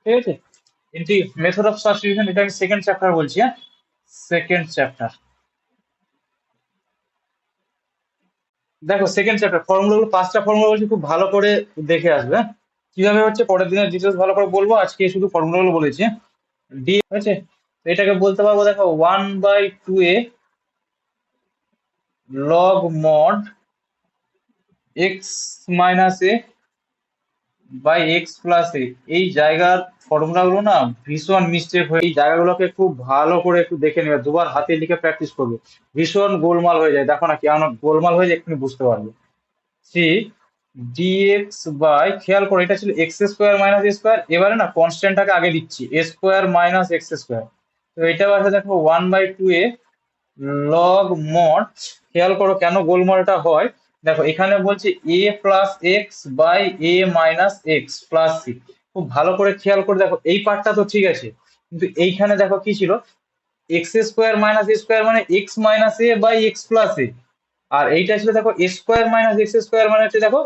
ঠিক আছে। Method of substitution, এটা আমি সেকেন্ড চ্যাপ্টার বলছি, হ্যাঁ, সেকেন্ড চ্যাপ্টার। দেখো সেকেন্ড চ্যাপ্টার ফর্মুলা গুলো, পাঁচটা ফর্মুলা বলছি, খুব ভালো করে দেখে আসবে, হ্যাঁ? কিভাবে হচ্ছে পরের দিনের ডিটেলস ভালো করে বলবো, আজকে শুধু ফর্মুলা গুলো বলেছি, হ্যাঁ? আছে, এটাকে বলতে পারবো, দেখো 1/2a log mod x minus A by x plus A. এই জায়গার ফর্মুলা গুলো না ভীষণ মিস্টেক হয়ে, এই জায়গাগুলোকে খুব ভালো করে একটু দেখে নেবে, দুবার হাতে লিখে প্র্যাকটিস করবে। ভীষণ গোলমাল হয়ে যায়, দেখো না কেমন গোলমাল হয়ে যায়, এক্ষুনি বুঝতে পারবে। সি ডিএক্স বাই, খেয়াল করে এটা ছিল X square minus A square, এবারে না কনস্ট্যান্টটাকে আগে দিচ্ছি, এ স্কোয়ার মাইনাস এক্স স্কোয়ার। তো এটা আছে দেখো 1/2a লগ মড, খেয়াল করো কেন গোলমালটা হয়। দেখো এখানে বলছে A plus X by A minus X plus C. খুব ভালো করে খেয়াল করে দেখো, এই পার্টটা তো ঠিক আছে, কিন্তু এইখানে দেখো কি ছিল, X square minus A square মানে X minus A by x plus A. আর এইটা ছিল দেখো A square minus x square মানে হচ্ছে দেখো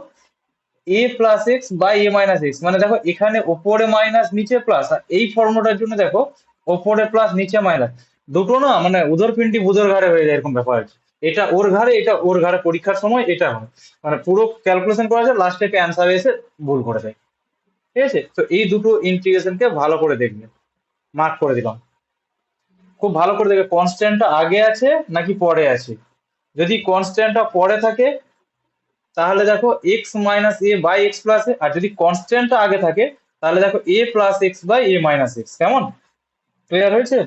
A plus X by A minus X, মানে দেখো এখানে ওপরে মাইনাস নিচে প্লাস, আর এই ফর্মুলাটার জন্য দেখো ওপরে প্লাস নিচে মাইনাস, দুটো না মানে উদর পিন্ডি বুধর ঘাড়ে হয়ে যায়, এরকম ব্যাপার আছে। এটা ওর ঘাড়ে, এটা ওর ঘাড়ে, পরীক্ষার সময় এটা হয়, মানে পুরো ক্যালকুলেশন করা যায়, লাস্টে একটা অ্যান্সার এসে ভুল করে দেয়। ঠিক আছে, তো এই দুটো ইন্টিগ্রেশনকে ভালো করে দেখবে, মার্ক করে দিলাম। খুব ভালো করে দেখবে কনস্ট্যান্টটা আগে আছে নাকি পরে আছে। যদি কনস্ট্যান্টটা পরে থাকে তাহলে দেখো X minus A by x plus A, আর যদি কনস্ট্যান্টটা আগে থাকে তাহলে দেখো A plus X by A minus X. কেমন, ক্লিয়ার হয়েছে?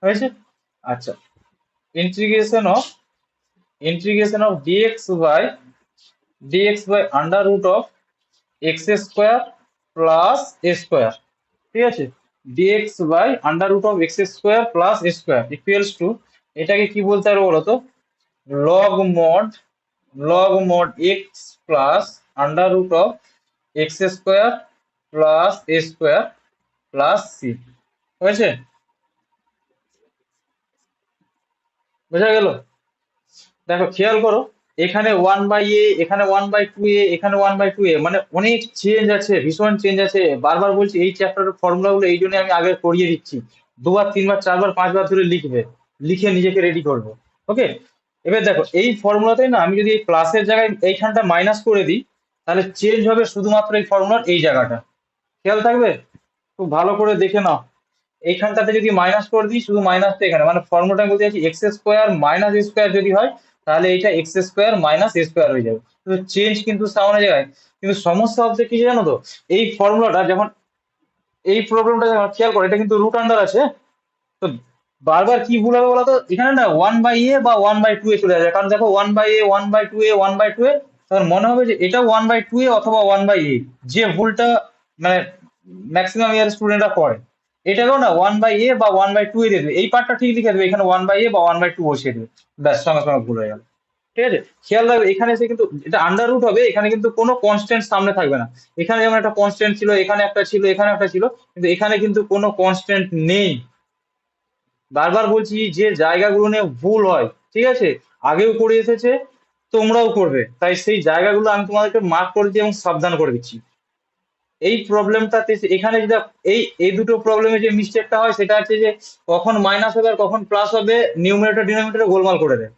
হয়েছে। আচ্ছা, integration of dx by under root of X square plus A square. ঠিক আছে, dx by under root of X square plus A square equals to, এটাকে কি বলতে পারবো বলতো, log mod X plus under root of X square plus A square plus C. হয়েছে, বোঝা গেল? দেখো খেয়াল করো, এখানে 1/a, এখানে 1/2a, এখানে 1/2a, মানে অনেক চেঞ্জ আছে, ভীষণ চেঞ্জ আছে। বারবার বলছি এই চ্যাপ্টারের ফর্মুলা গুলো এই জন্য আমি আগে করিয়ে দিচ্ছি, দুবার তিনবার চারবার পাঁচবার ধরে লিখবে, লিখে নিজেকে রেডি করবে। ওকে, এবার দেখো এই ফর্মুলাতে না আমি যদি এই প্লাসের জায়গায় এইখানটা মাইনাস করে দিই, তাহলে চেঞ্জ হবে শুধুমাত্র এই ফর্মুলার এই জায়গাটা, খেয়াল থাকবে, খুব ভালো করে দেখে নাও। এইখানটাতে যদি মাইনাস করে দিই, শুধু মাইনাসটা এখানে, মানে ফর্মুলাটা বলতে চাইছি এক্স স্কোয়ার মাইনাস স্কোয়ার যদি হয়, তাহলে এইটা এক্স স্কোয়ার মাইনাস স্কোয়ার হয়ে যাবে, তো চেঞ্জ কিন্তু সামনে জায়গায়। কিন্তু সমস্যা হচ্ছে কি জানো তো, এই ফর্মুলাটা যখন, এই প্রবলেমটা যখন খেয়াল করে, এটা কিন্তু রুট আন্ডার আছে, তো বারবার কি ভুল হবে বলতো, এখানে না 1/a বা 1/2a চলে যাবে, কারণ দেখো 1/a 1/2a 1/2a, তখন মনে হবে যে এটা 1/2a অথবা 1/a, যে ভুলটা মানে ম্যাক্সিমাম ইয়ার স্টুডেন্টরা করে। এটাকেও না 1/a বা 1/2a দিয়ে দেবে, এই পার্টটা ঠিক লিখে দেবে, এখানে 1/a বা 1/2 বসিয়ে দেবে, ব্যাস সঙ্গে সঙ্গে ভুল হয়ে গেল। ঠিক আছে, খেয়াল রাখবে এখানে এসে কিন্তু এটা আন্ডার রুট হবে, এখানে কিন্তু কোনো কনস্ট্যান্ট সামনে থাকবে না। এখানে যেমন একটা কনস্ট্যান্ট ছিল, এখানে একটা ছিল, এখানে একটা ছিল, কিন্তু এখানে কিন্তু কোনো কনস্ট্যান্ট নেই। বারবার বলছি যে জায়গাগুলো নিয়ে ভুল হয়, ঠিক আছে, আগেও করে এসেছে, তোমরাও করবে, তাই সেই জায়গাগুলো আমি তোমাদেরকে মার্ক করে দিই এবং সাবধান করে দিচ্ছি। এই প্রবলেমটাতে এখানে যেটা, এই এই দুটো প্রবলেমে যে মিস্টেকটা হয় সেটা হচ্ছে যে কখন মাইনাস হবে আর কখন প্লাস হবে, নিউমারেটর ডিনোমিনেটর গোলমাল করে দেয়।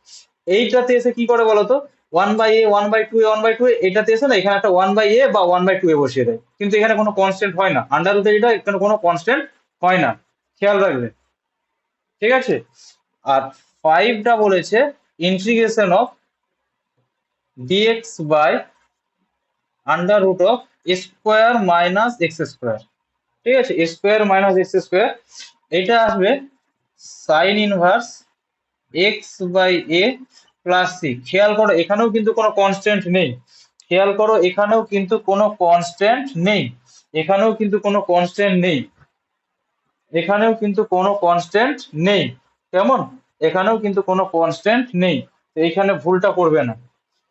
এইটাতে এসে কি করে বলতো, 1/a 1/2 1/2, এটাতে এসে না এখানে একটা 1/a বা 1/2 বসিয়ে দেয়, কিন্তু এখানে কোনো কনস্ট্যান্ট হয় না, আন্ডার রুটে যেটা এখানে কোনো কনস্ট্যান্ট হয় না, খেয়াল রাখবে। ঠিক আছে, আর ফাইভটা বলেছে integration of dx by under root of square minus x square. ঠিক আছে, স্কোয়ার মাইনাস এক্স স্কোয়ার, এটা আসবে sine inverse x by A plus c. খেয়াল করো এখানেও কিন্তু কোনো কনস্ট্যান্ট নেই, খেয়াল করো এখানেও কিন্তু কোনো কনস্ট্যান্ট নেই, এখানেও কিন্তু কোনো কনস্ট্যান্ট নেই, এখানেও কিন্তু কোনো কনস্ট্যান্ট নেই। কেমন, এখানেও কিন্তু কোনো কনস্ট্যান্ট নেই, তো এখানে ভুলটা করবে না।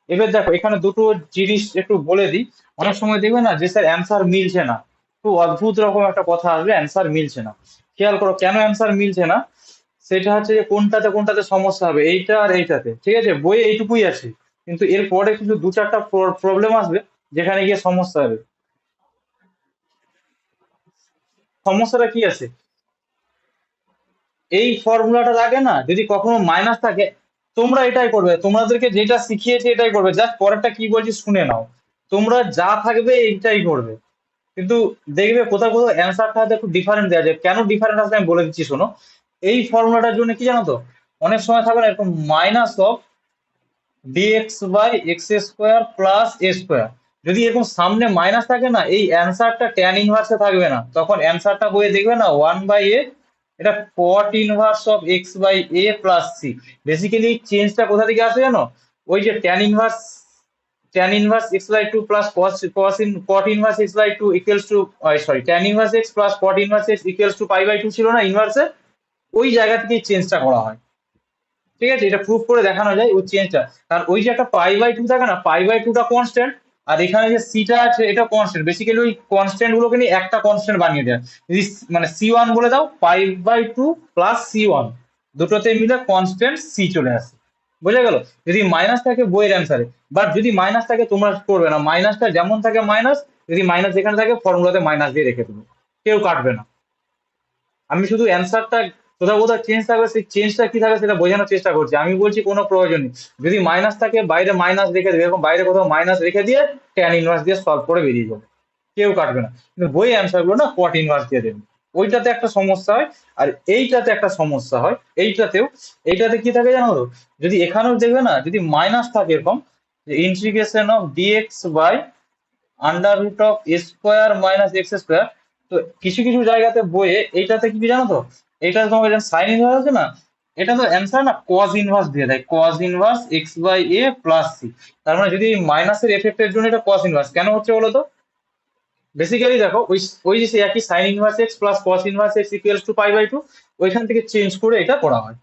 এবার দেখো এখানে দুটো জিনিস একটু বলে দিই, অনেক সময় দেখবে না যে স্যার অ্যান্সার মিলছে না, খুব অদ্ভুত রকম একটা কথা আসবে, অ্যান্সার মিলছে না। খেয়াল করো কেন অ্যান্সার মিলছে না, সেটা হচ্ছে যে কোনটাতে কোনটাতে সমস্যা হবে, এইটা আর এইটাতে, ঠিক আছে, বইয়ে এইটুকুই আছে, কিন্তু এরপরে কিন্তু দু চারটা প্রবলেম আসবে যেখানে গিয়ে সমস্যা হবে। সমস্যাটা কি আছে, এই ফর্মুলাটার আগে না যদি কখনো মাইনাস থাকে, তোমরা এটাই করবে, তোমাদেরকে যেটা শিখিয়েছি এটাই করবে, জাস্ট পরেরটা কি বলছি শুনে নাও। তোমরা যা থাকবে এইটাই করবে, কিন্তু দেখবে কোথাও কোথাও অ্যান্সারটা হয়তো একটু ডিফারেন্ট দেওয়া যায়। কেন ডিফারেন্ট আসলে আমি বলে দিচ্ছি শোনো। এই ফর্মুলাটার জন্য কি জানো তো, অনেক সময় থাকবে না এরকম minus of dx by x square plus A square, যদি এরকম সামনে মাইনাস থাকে না, এই অ্যান্সারটা ট্যান ইনভার্সে থাকবে না, তখন অ্যান্সারটা বইয়ে দেখবে না 1/a, এটা cot inverse of X by A plus C. Basically চেঞ্জটা কোথা থেকে আসে জানো, ওই যে tan inverse x by 2 plus cot inverse x by 2 equals to sorry tan inverse x plus cot inverse x equals to pi by 2 ছিল না ইনভার্সে, ওই জায়গা থেকেই চেঞ্জটা করা হয়। ঠিক আছে, এটা প্রুফ করে দেখানো যায় ওই চেঞ্জটা। কারণ ওই যে একটা পাই বাই টু থাকে না, পাই বাই টুটা কনস্ট্যান্ট, আর এখানে যে সিটা আছে এটা কনস্ট্যান্ট, বেসিক্যালি ওই কনস্ট্যান্ট গুলোকে নিয়ে একটা কনস্ট্যান্ট বানিয়ে দেয়। যদি মানে C1 বলে দাও, পাই বাই টু প্লাস C1, দুটোতে মিলে কনস্ট্যান্ট সি চলে আসে। বোঝা গেল? যদি মাইনাস থাকে বইয়ের অ্যান্সারে, বাট যদি মাইনাস থাকে তোমরা করবে না, মাইনাসটা যেমন থাকে মাইনাস, যদি মাইনাস যেখানে থাকে ফর্মুলাতে মাইনাস দিয়ে রেখে দেবে, কেউ কাটবে না। আমি শুধু অ্যান্সারটা কোথাও কোথাও চেঞ্জ থাকবে, সেই চেঞ্জটা কি থাকবে সেটা বোঝানোর চেষ্টা করছি। আমি বলছি কোনো প্রয়োজন নেই, যদি মাইনাস থাকে বাইরে মাইনাস রেখে দেবে, এরকম বাইরে কোথাও মাইনাস রেখে দিয়ে ট্যান ইনভার্স দিয়ে সলভ করে বেরিয়ে যাবে, কেউ কাটবে না। কিন্তু বই অ্যান্সার গুলো না কট ইনভার্স দিয়ে দেবে, ওইটাতে একটা সমস্যা হয়। আর এইটাতে একটা সমস্যা হয়, এইটাতে কি থাকে জানো তো, যদি এখানেও দেখবে না যদি মাইনাস থাকে এরকম, যে integration of dx by under root of a square minus x square, তো কিছু কিছু জায়গাতে বইয়ে এইটাতে কি জানো তো, এটা তোমাকে যেমন সাইন ইনভার্স আছে না, এটা তো অ্যান্সার না কজ ইনভার্স দিয়ে দেয়, cos inverse x by A plus c. তার মানে যদি মাইনাসের এফেক্টের জন্য এটা কজ ইনভার্স কেন হচ্ছে বলো তো, বেসিক্যালি দেখো ওই ওই যে সেই একই sine inverse x plus cos inverse x equals to pi by two, ওইখান থেকে চেঞ্জ করে এটা করা হয়।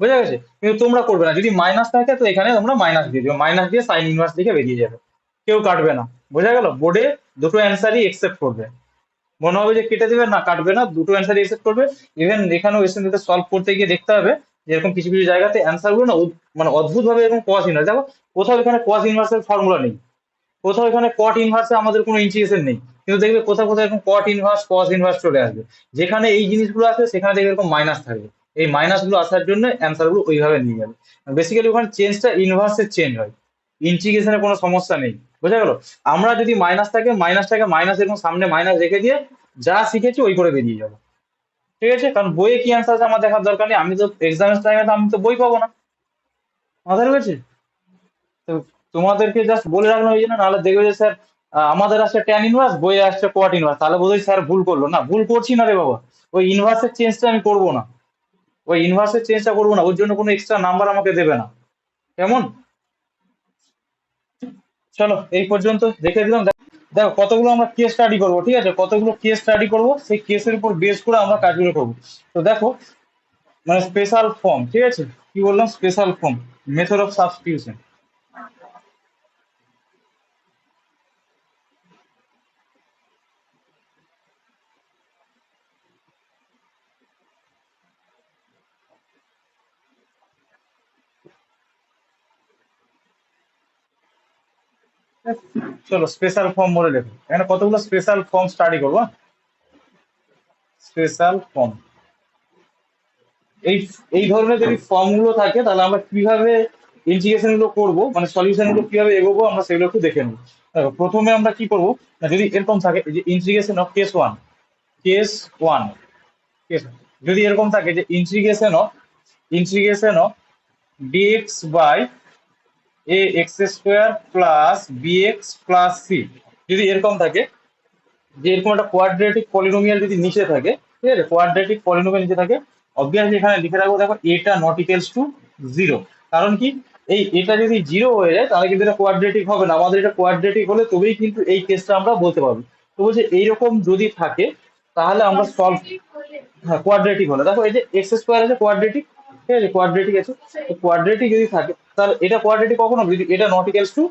বোঝা গেছে? কিন্তু তোমরা করবে না, যদি মাইনাস থাকে তো এখানে তোমরা মাইনাস দিয়ে দিও, মাইনাস দিয়ে সাইন ইনভার্স দিকে বেরিয়ে যাবে, কেউ কাটবে না। বোঝা গেল? বোর্ডে দুটো অ্যান্সারই একসেপ্ট করবে, মনে হবে যে কেটে দেবে, না কাটবে না, দুটো অ্যান্সারই একসেপ্ট করবে। ইভেন এখানেও এসে সলভ করতে গিয়ে দেখতে হবে যে এরকম কিছু কিছু জায়গাতে অ্যান্সার গুলো না মানে অদ্ভুত ভাবে এরকম কস ইনভার্স, দেখো কোথাও এখানে কস ইনভার্সের ফর্মুলা নেই, কোথাও এখানে কট ইনভার্সে আমাদের কোনো ইন্টিগ্রেশন নেই, কিন্তু দেখবে কোথাও কোথাও এরকম কট ইনভার্স কস ইনভার্স চলে আসবে। যেখানে এই জিনিসগুলো আছে সেখানে দেখবে এরকম মাইনাস থাকবে, এই মাইনাস গুলো আসার জন্য অ্যান্সার গুলো ওইভাবে নিয়ে যাবে। বেসিক্যালি ওখানে চেঞ্জটা ইনভার্সের চেঞ্জ হয়, ইন্টিগ্রেশনে কোনো সমস্যা নেই। বোঝা গেল? আমরা যদি মাইনাস থাকে মাইনাসটাকে মাইনাস এরকম সামনে মাইনাস রেখে দিয়ে যা শিখেছি ওই করে বেরিয়ে যাবো। ঠিক আছে, কারণ বইয়ে কি অ্যান্সার আছে আমার দেখার দরকার নেই, আমি তো এক্সামের টাইমে তো আমি তো বই পাবো না, মাথায় রয়েছে তো। তোমাদেরকে জাস্ট বলে রাখলাম এই জন্য, নাহলে দেখবে যে স্যার আমাদের আসছে ট্যান ইনভার্স, বইয়ে আসছে কোয়াট ইনভার্স, তাহলে বোধহয় স্যার ভুল করলো। না, ভুল করছি না রে বাবা, ওই ইনভার্সের চেঞ্জটা আমি করবো না, ওই ইনভার্সের চেঞ্জটা করবো না, ওর জন্য কোনো এক্সট্রা নাম্বার আমাকে দেবে না। কেমন? চলো এই পর্যন্ত রেখে দিলাম। দেখো কতগুলো আমরা কেস স্টাডি করবো, ঠিক আছে, কতগুলো কেস স্টাডি করবো, সেই কেসের উপর বেস করে আমরা কাজগুলো করবো। তো দেখো, মানে স্পেশাল ফর্ম, ঠিক আছে, কি বললাম, special form, method of substitution. চলো স্পেশাল ফর্ম বলে দেখো, এখানে কতগুলো স্পেশাল ফর্ম স্টাডি করবো। স্পেশাল ফর্ম, এই এই ধরনের যদি ফর্ম গুলো থাকে তাহলে আমরা কিভাবে ইন্টিগ্রেশন গুলো করবো, মানে সলিউশন গুলো কিভাবে এগোবো আমরা সেগুলো একটু দেখে নেবো। দেখো প্রথমে আমরা কি করবো, না যদি এরকম থাকে যে integration of case one, case, যদি এরকম থাকে যে integration of dx by a x square plus bx plus C, যদি এরকম থাকে, যে এরকম একটা কোয়াড্রেটিক পলিনোমিয়াল যদি নিচে থাকে, ঠিক আছে, কোয়াড্রেটিক পলিনোমিয়াল নিচে থাকে, অবভিয়াসলি এখানে লিখে রাখবো দেখো এটা নট ইকুয়ালস টু জিরো। কারণ কি, এই এটা যদি জিরো হয়ে যায় তাহলে কিন্তু এটা কোয়াড্রেটিক হবে না, আমাদের এটা কোয়াড্রেটিক হলে তবেই কিন্তু এই কেসটা আমরা বলতে পারবো। তো বলছে এইরকম যদি থাকে তাহলে আমরা সলভ, হ্যাঁ কোয়াড্রেটিক হলে, দেখো এই যে এক্স স্কোয়ার আছে কোয়াড্রেটিক, ঠিক আছে, কোয়াড্রেটিক আছে, কোয়াড্রেটিক যদি থাকে তাহলে এটা কোয়াড্রেটিক কখন হবে, যদি এটা নট ইকুয়ালস টু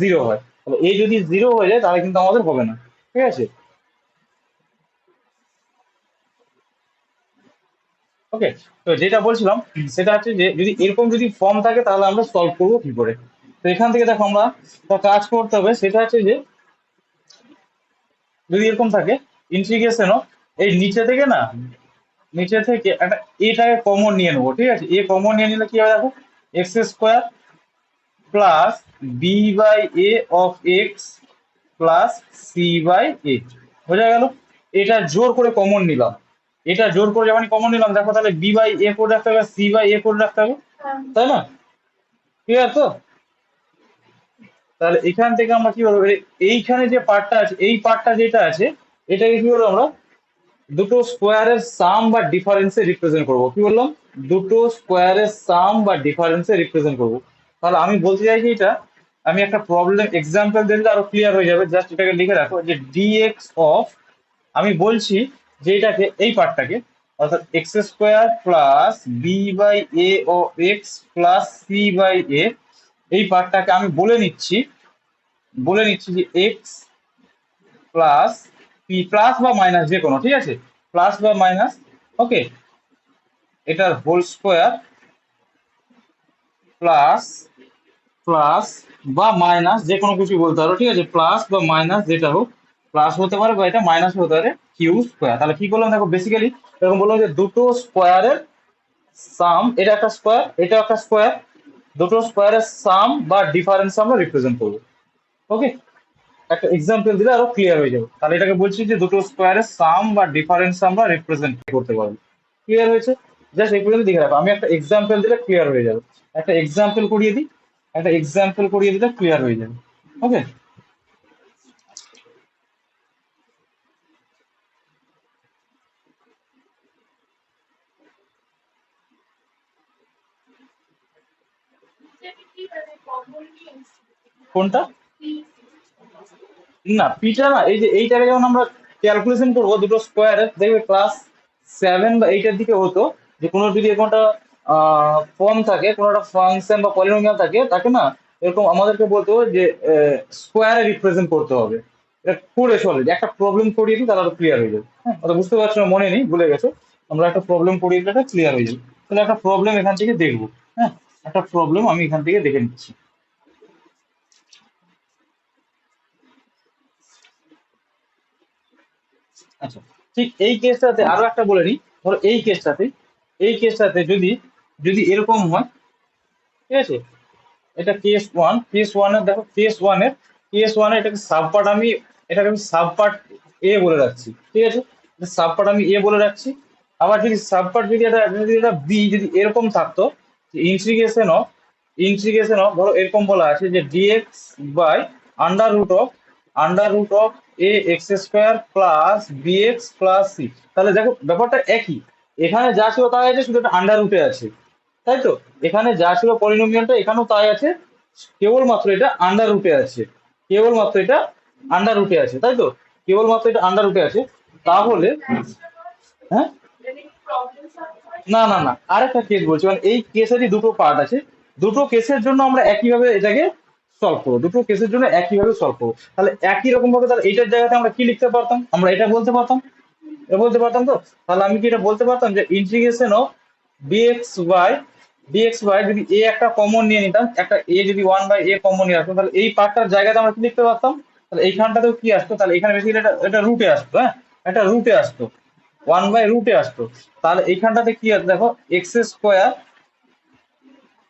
জিরো হয়, তাহলে এই যদি জিরো হয়ে যায় তাহলে কিন্তু আমাদের হবে না। ঠিক আছে, ওকে। তো যেটা বলছিলাম সেটা হচ্ছে যে যদি এরকম যদি ফর্ম থাকে তাহলে আমরা সলভ করবো কি করে। তো এখান থেকে দেখো আমরা একটা কাজ করতে হবে, সেটা হচ্ছে যে যদি এরকম থাকে ইন্টিগ্রেশন এই নিচে থেকে না, নিচে থেকে একটা এটাকে কমন নিয়ে নেবো, ঠিক আছে? এ কমন নিয়ে নিলে কি হবে দেখো, X square plus B by A of x plus C by A, বোঝা গেল? এটা জোর করে কমন নিলাম, এটা জোর করে যখন কমন নিলাম দেখো, তাহলে বি বাই এ করে রাখতে হবে, সি বাই এ করে রাখতে হবে, তাই না? ক্লিয়ার তো? তাহলে এখান থেকে আমরা কি বলবো, এইখানে যে পার্টটা আছে, এই পার্টটা যেটা আছে, এটাকে কি বলবো আমরা, দুটো স্কোয়ারের সাম বা ডিফারেন্সে রিপ্রেজেন্ট করব। কি বললাম? দুটো স্কোয়ারের সাম বা ডিফারেন্সে রিপ্রেজেন্ট করব। তাহলে আমি বলতে চাইছি এটা, আমি একটা প্রবলেম এক্সাম্পল দিলে আরো ক্লিয়ার হয়ে যাবে। জাস্ট এটাকে লিখে রাখো যে ডিএক্স অফ, আমি বলছি যে এটাকে, এই পার্টটাকে, অর্থাৎ X square plus B by A ও X plus C by A, এই পার্টটাকে আমি বলে নিচ্ছি যে এক্স প্লাস পি, প্লাস বা মাইনাস যে কোনো, ঠিক আছে, প্লাস বা মাইনাস, ওকে, এটার হোল স্কোয়ার প্লাস, প্লাস বা মাইনাস যে কোনো কিছু বলতে পারো, ঠিক আছে, প্লাস বা মাইনাস যেটা হোক, প্লাস হতে পারে বা এটা মাইনাস হতে পারে, কিউ স্কোয়ার। তাহলে কি করলাম দেখো, বেসিক্যালি এরকম বললাম যে দুটো স্কোয়ারের সাম, এটা একটা স্কোয়ার, এটা একটা স্কোয়ার, দুটো স্কোয়ারের সাম বা ডিফারেন্স আমরা রিপ্রেজেন্ট করবো। ওকে, একটা এক্সাম্পল দিলে আরো ক্লিয়ার হয়ে যাবে। তাহলে এটাকে বলছি যে দুটো স্কোয়ারের সাম বা ডিফারেন্স আমরা রিপ্রেজেন্ট করতে পারবো। ক্লিয়ার হয়েছে? জাস্ট এই পর্যন্ত দেখে রাখো, আমি একটা এক্সাম্পল দিলে ক্লিয়ার হয়ে যাবে। একটা এক্সাম্পল করিয়ে দিই, একটা এক্সাম্পল করিয়ে দিলে ক্লিয়ার হয়ে যাবে। ওকে, কোনটা? না, পিটা না, এই যে এইটাকে যখন আমরা ক্যালকুলেশন করবো দুটো স্কোয়ারের, দেখবে ক্লাস 7 বা 8 এর দিকে হতো যে কোনো যদি কোনোটা ফর্ম থাকে, কোনো একটা ফাংশন বা পলিনোমিয়াল থাকে, তাকে না এরকম আমাদেরকে বলতো যে স্কোয়ারে রিপ্রেজেন্ট করতে হবে। এটা করে চলে একটা প্রবলেম করিয়ে দিই, তাহলে আরো ক্লিয়ার হয়ে যাবে। হ্যাঁ, ওটা বুঝতে পারছো না, মনে নেই, ভুলে গেছো, আমরা একটা প্রবলেম করিয়ে দিলে ক্লিয়ার হয়ে যাবে। তাহলে একটা প্রবলেম এখান থেকে দেখবো। হ্যাঁ, একটা প্রবলেম আমি এখান থেকে দেখে নিচ্ছি। আচ্ছা, ঠিক এই কেসটাতে আরো একটা বলে নিই। ধরো এই কেসটাতে যদি, এরকম হয়, ঠিক আছে, এটা কেস ওয়ানের দেখো, কেস ওয়ানের এটাকে সাব পার্ট, আমি সাব পার্ট এ বলে রাখছি, ঠিক আছে, সাব পার্ট আমি এ বলে রাখছি। আবার যদি সাব পার্ট, যদি এটা বি, যদি এরকম থাকতো, ইন্টিগ্রেশন অফ ধরো এরকম বলা আছে যে dx by under root of a x square plus B x plus c. তাহলে দেখো ব্যাপারটা একই, এখানে যা ছিল তাই আছে, শুধু একটা আন্ডার রুটে আছে, তাই তো? এখানে যা ছিল পলিনোমিয়ালটা এখানেও তাই আছে, কেবলমাত্র এটা আন্ডার রুটে আছে, কেবলমাত্র এটা আন্ডার রুটে আছে, তাই তো? কেবলমাত্র এটা আন্ডার রুটে আছে। তাহলে, হ্যাঁ, না না না, আরেকটা কেস বলছি, মানে এই কেসেরই দুটো পার্ট আছে, দুটো কেসের জন্য আমরা একইভাবে এটাকে সলভ করবো, দুটো কেসের জন্য একইভাবে সলভ করবো। তাহলে একই রকম ভাবে, তাহলে এইটার জায়গাতে আমরা কি লিখতে পারতাম, আমরা এটা বলতে পারতাম, এটা বলতে পারতাম তো। তাহলে আমি কি এটা বলতে পারতাম যে ইন্টিগ্রেশন অফ ডিএক্স বাই যদি এ একটা কমন নিয়ে নিতাম, একটা এ যদি 1/a কমন নিয়ে আসতো, তাহলে এই পার্টটার জায়গাতে আমরা কি লিখতে পারতাম, তাহলে এইখানটাতেও কি আসতো, তাহলে এখানে বেশি এটা এটা রুটে আসতো, হ্যাঁ, এটা রুটে আসতো, 1/রুটে আসতো। তাহলে এইখানটাতে কি আছে দেখো, X square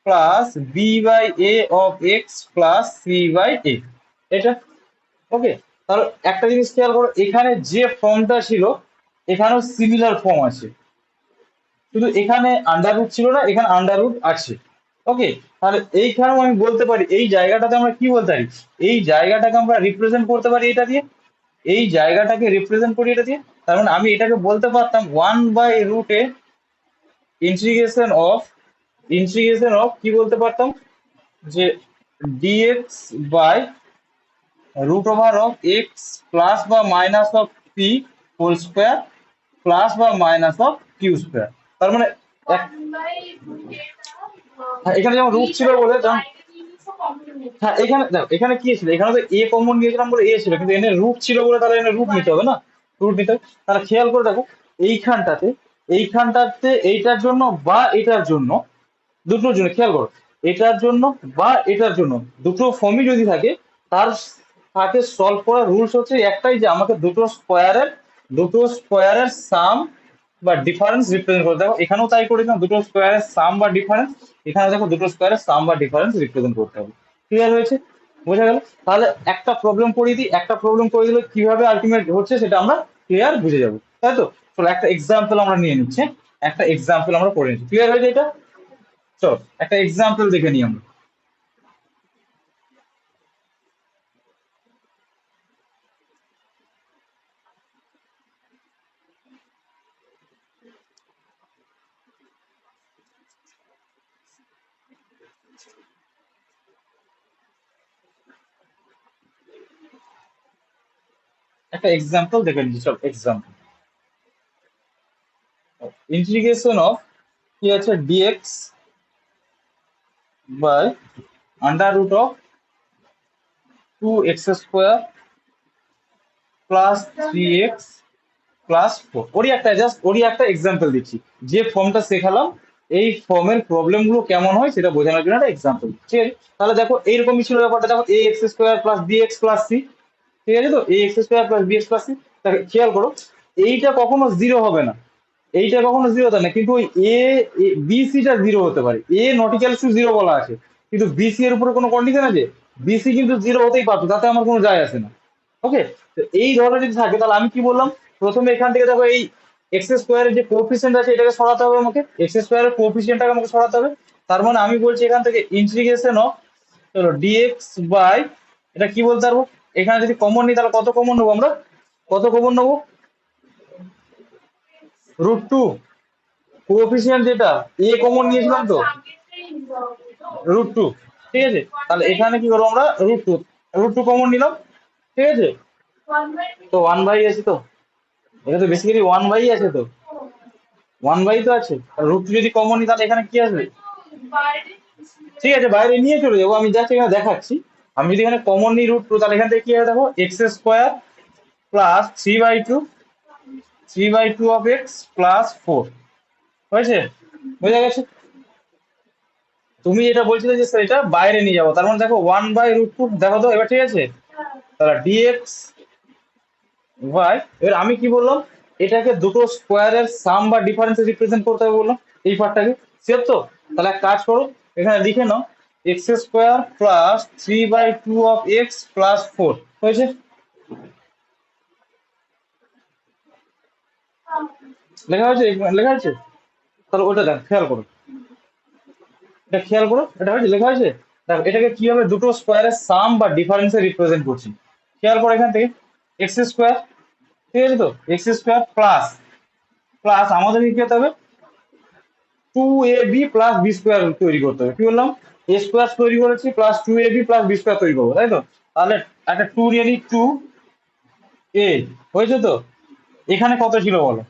plus B by A of x plus C by A, এটা। ওকে, তাহলে একটা জিনিস খেয়াল করো, এখানে যে ফর্মটা ছিল এখানেও সিমিলার ফর্ম আছে, শুধু এখানে আন্ডার রুট ছিল না, এখানে আন্ডার রুট আছে। ওকে, তাহলে এইখানেও আমি বলতে পারি, এই জায়গাটাতে আমরা কি বলতে পারি, এই জায়গাটাকে আমরা রিপ্রেজেন্ট করতে পারি এটা দিয়ে, এই জায়গাটাকে রিপ্রেজেন্ট করি এটা দিয়ে। তার মানে আমি এটাকে বলতে পারতাম 1/রুটে ইন্টিগ্রেশন অফ, কি বলতে পারতাম, যে dx by root over of x plus বা minus of P whole square plus বা মাইনাস অফ কিউ স্কোয়ার। তার মানে হ্যাঁ, এখানে যেমন রুট ছিল বলে যেমন, হ্যাঁ এখানে দেখো, এখানে কি ছিল, এখানে তো এ কমন নিয়েছিলাম বলে এ ছিল, কিন্তু এনে রুট ছিল বলে তাহলে এনে রুট নিতে হবে না, রুট নিতে হবে। তাহলে খেয়াল করে দেখো, এইখানটাতে এইটার জন্য বা এটার জন্য, দুটোর জন্য খেয়াল করো, এটার জন্য বা এটার জন্য দুটো ফর্মই যদি থাকে, তার সাথে সলভ করার রুলস হচ্ছে একটাই, যে আমাকে দুটো স্কোয়ারের দুটো স্কোয়ারের সাম বা ডিফারেন্স রিপ্রেজেন্ট করে। দেখো এখানেও তাই করেছিলাম, দুটো স্কোয়ারের সাম বা ডিফারেন্স, এখানে দেখো দুটো স্কোয়ারের সাম বা ডিফারেন্স রিপ্রেজেন্ট করতে হবে। ক্লিয়ার হয়েছে? বোঝা গেল? তাহলে একটা প্রবলেম করে দিই, একটা প্রবলেম করে দিলে কিভাবে আলটিমেট হচ্ছে সেটা আমরা ক্লিয়ার বুঝে যাবো, তাই তো? চলো একটা এক্সাম্পল আমরা নিয়ে নিচ্ছি, একটা এক্সাম্পল আমরা করে নিচ্ছি। ক্লিয়ার হয়েছে এটা? চলো একটা এক্সাম্পল দেখে নিই আমরা। একটা এক্সাম্পল দেখে নিচ্ছি, চলো এক্সাম্পল। ইন্টিগ্রেশন অফ কি আছে, dx by under root of 2x² plus 3x plus 4, ওরই একটা জাস্ট ওরই একটা এক্সাম্পল দিচ্ছি। যে ফর্মটা শেখালাম এই ফর্মের প্রবলেম গুলো কেমন হয় সেটা বোঝানোর জন্য একটা এক্সাম্পল। ঠিক আছে, তাহলে দেখো এইরকমই ছিল ব্যাপারটা। দেখো ax² plus bx plus c, ঠিক আছে তো, ax² plus bx plus c। তাহলে খেয়াল করো, এইটা কখনো জিরো হবে না, এইটা কখনো জিরো হতে না, কিন্তু ওই এ বি সিটা জিরো হতে পারে। এ নট ইকুয়ালস টু জিরো বলা আছে, কিন্তু বিসি এর উপরে কোনো কন্ডিশন আছে? বিসি কিন্তু জিরো হতেই পারতো, তাতে আমার কোনো যায় আসে না। ওকে, তো এই ধরনের যদি থাকে তাহলে আমি কি বললাম, প্রথমে এখান থেকে দেখো এই এক্স স্কোয়ারের যে কোফিসিয়েন্ট আছে এটাকে সরাতে হবে আমাকে, এক্স স্কোয়ারের কোফিসিয়েন্টটাকে আমাকে সরাতে হবে। তার মানে আমি বলছি এখান থেকে ইন্টিগ্রেশন অফ, চলো ডিএক্স বাই, এটা কি বলতে পারবো, এখানে যদি কমন নিই তাহলে কত কমন নেবো আমরা, কত কমন নেবো, √2, কোএফিসিয়েন্ট যেটা এ কমন নিয়েছিলাম তো, √2। ঠিক আছে, তাহলে এখানে কি করবো আমরা, √2, √2 কমন নিলাম। ঠিক আছে, তো 1/, আছে তো, এটা তো বেসিক্যালি 1/, আছে তো, 1/, তো আছে। √2 যদি কমন নিই তাহলে এখানে কি আসবে, ঠিক আছে বাইরে নিয়ে চলে যাবো, আমি জাস্ট এখানে দেখাচ্ছি। আমি যদি এখানে কমন নিই √2, তাহলে এখান থেকে কি হবে দেখো, x² plus 3/2, 3/2 of x plus 4 হয়েছে, বোঝা গেছে? তুমি যেটা বলছিলে যে স্যার এটা বাইরে নিয়ে যাবো, তার মানে দেখো 1/√2, দেখো তো এবার ঠিক আছে। তাহলে ডিএক্স ওয়াই, এবার আমি কি বললাম, এটাকে দুটো স্কোয়ারের সাম বা ডিফারেন্সে রিপ্রেজেন্ট করতে হবে বললাম, এই পার্টটাকে। সেভ তো? তাহলে এক কাজ করো, এখানে লিখে নাও x² plus 3/2 of x plus 4 হয়েছে, লেখা হয়েছে, লেখা হয়েছে। তাহলে ওটা দেখ, খেয়াল করো, এটা খেয়াল করো, এটা হয়েছে, লেখা হয়েছে। দেখো এটাকে কিভাবে দুটো স্কোয়ারের সাম বা ডিফারেন্সে রিপ্রেজেন্ট করছি। খেয়াল করো এখান থেকে x², ঠিক আছে তো, x² প্লাস, প্লাস আমাদের কি করতে হবে, 2ab প্লাস b² তৈরি করতে হবে। কি বললাম, a² তৈরি করেছি, প্লাস 2ab প্লাস b² তৈরি করবো, তাই তো? তাহলে একটা 2 নিয়ে নিই, 2a, হয়েছে তো? এখানে কত ছিল বলো,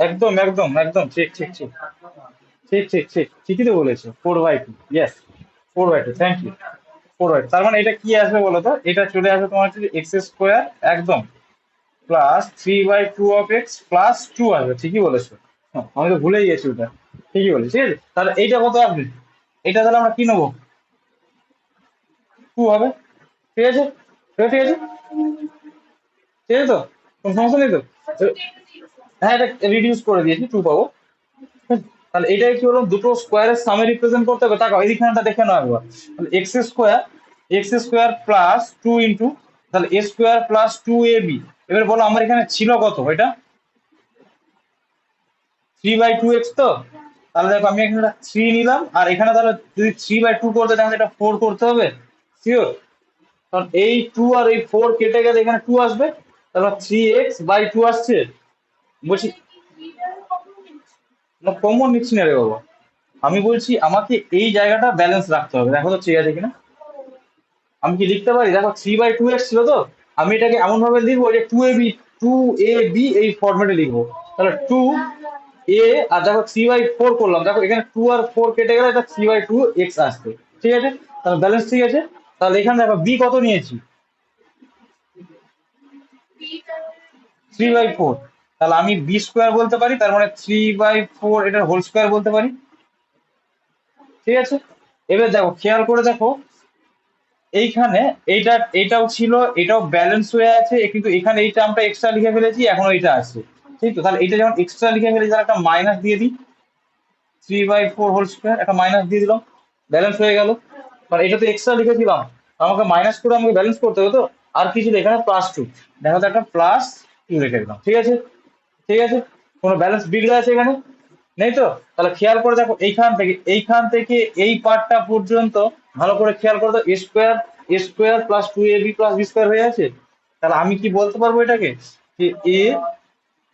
একদম একদম একদম ঠিক ঠিক ঠিক ঠিক ঠিক ঠিক ঠিকই তো বলেছো, 4/2, ইয়েস, 4/2, থ্যাংক ইউ, 4/2। তার মানে এটা কি আসবে বলো তো, এটা চলে আসবে তোমার হচ্ছে x², একদম, প্লাস 3/2 অফ এক্স প্লাস 2 আসবে, ঠিকই বলেছো। হ্যাঁ, আমি তো ভুলেই গেছি ওটা, ঠিকই বলেছি। ঠিক আছে, তাহলে এইটা কত আসবে, এটা তাহলে আমরা কি নেবো, 2 হবে। ঠিক আছে, ঠিক আছে, ঠিক আছে তো, কোনো সমস্যা নেই তো? হ্যাঁ, এটা রিডিউস করে দিয়েছি, 2 পাবো। তাহলে এটাই কি হলো, দুটো স্কোয়ারের সামে রিপ্রেজেন্ট করতে হবে। তাকে এইখানটা দেখে নাও একবার, তাহলে x² প্লাস 2 ইন্টু, তাহলে a² প্লাস 2ab। এবার বলো আমার এখানে ছিল কত এটা, 3/2x তো। তাহলে দেখো আমি এখানে 3 নিলাম, আর এখানে তাহলে যদি 3/2 করতে তাহলে এটা 4 করতে হবে, শিওর। কারণ এই 2 আর এই 4 কেটে গেলে এখানে 2 আসবে, তাহলে 3x/2 আসছে। বলছি না, কমন নিচ্ছি না রে বাবা, আমি বলছি আমাকে এই জায়গাটা ব্যালেন্স রাখতে হবে, দেখো তো ঠিক আছে কিনা। আমি কি লিখতে পারি, দেখো 3/2x ছিল তো, আমি এটাকে এমন ভাবে লিখবো যে 2ab এই ফরম্যাটে লিখবো। তাহলে 2a, আর দেখো 3/4 করলাম, দেখো এখানে 2 আর 4 কেটে গেলে এটা 3/2x আসবে। ঠিক আছে, তাহলে ব্যালেন্স ঠিক আছে। তাহলে এখানে দেখো b কত নিয়েছি, 3/4, তাহলে আমি b² বলতে পারি, তার মানে 3/4 এটার হোল স্কোয়ার বলতে পারি। ঠিক আছে, এবার দেখো খেয়াল করে দেখো, এইখানে এটাও ছিল, এটাও ব্যালেন্স হয়ে আছে, কিন্তু এখানে এই টার্মটা এক্সট্রা লিখে ফেলেছি, এখনো এটা আছে। ঠিক তো, তাহলে এটা যেমন এক্সট্রা লিখে ফেলেছি, তাহলে একটা মাইনাস দিয়ে দিই, 3/4 হোল স্কোয়ার, একটা মাইনাস দিয়ে দিলাম, ব্যালেন্স হয়ে গেল। কারণ এটা তো এক্সট্রা লিখেছিলাম, আমাকে মাইনাস করে আমাকে ব্যালেন্স করতে হবে তো। আর কি ছিল এখানে, +2, দেখা তো একটা +2 রেখে দিলাম। ঠিক আছে, ঠিক আছে, কোনো ব্যালেন্স বিগড়ে আছে এখানে, নেই তো। তাহলে খেয়াল করে দেখো, এইখান থেকে এই পার্টটা পর্যন্ত ভালো করে খেয়াল করে দাও, এ স্কোয়ার +2ab+b² হয়ে আছে। তাহলে আমি কি বলতে পারবো এটাকে, যে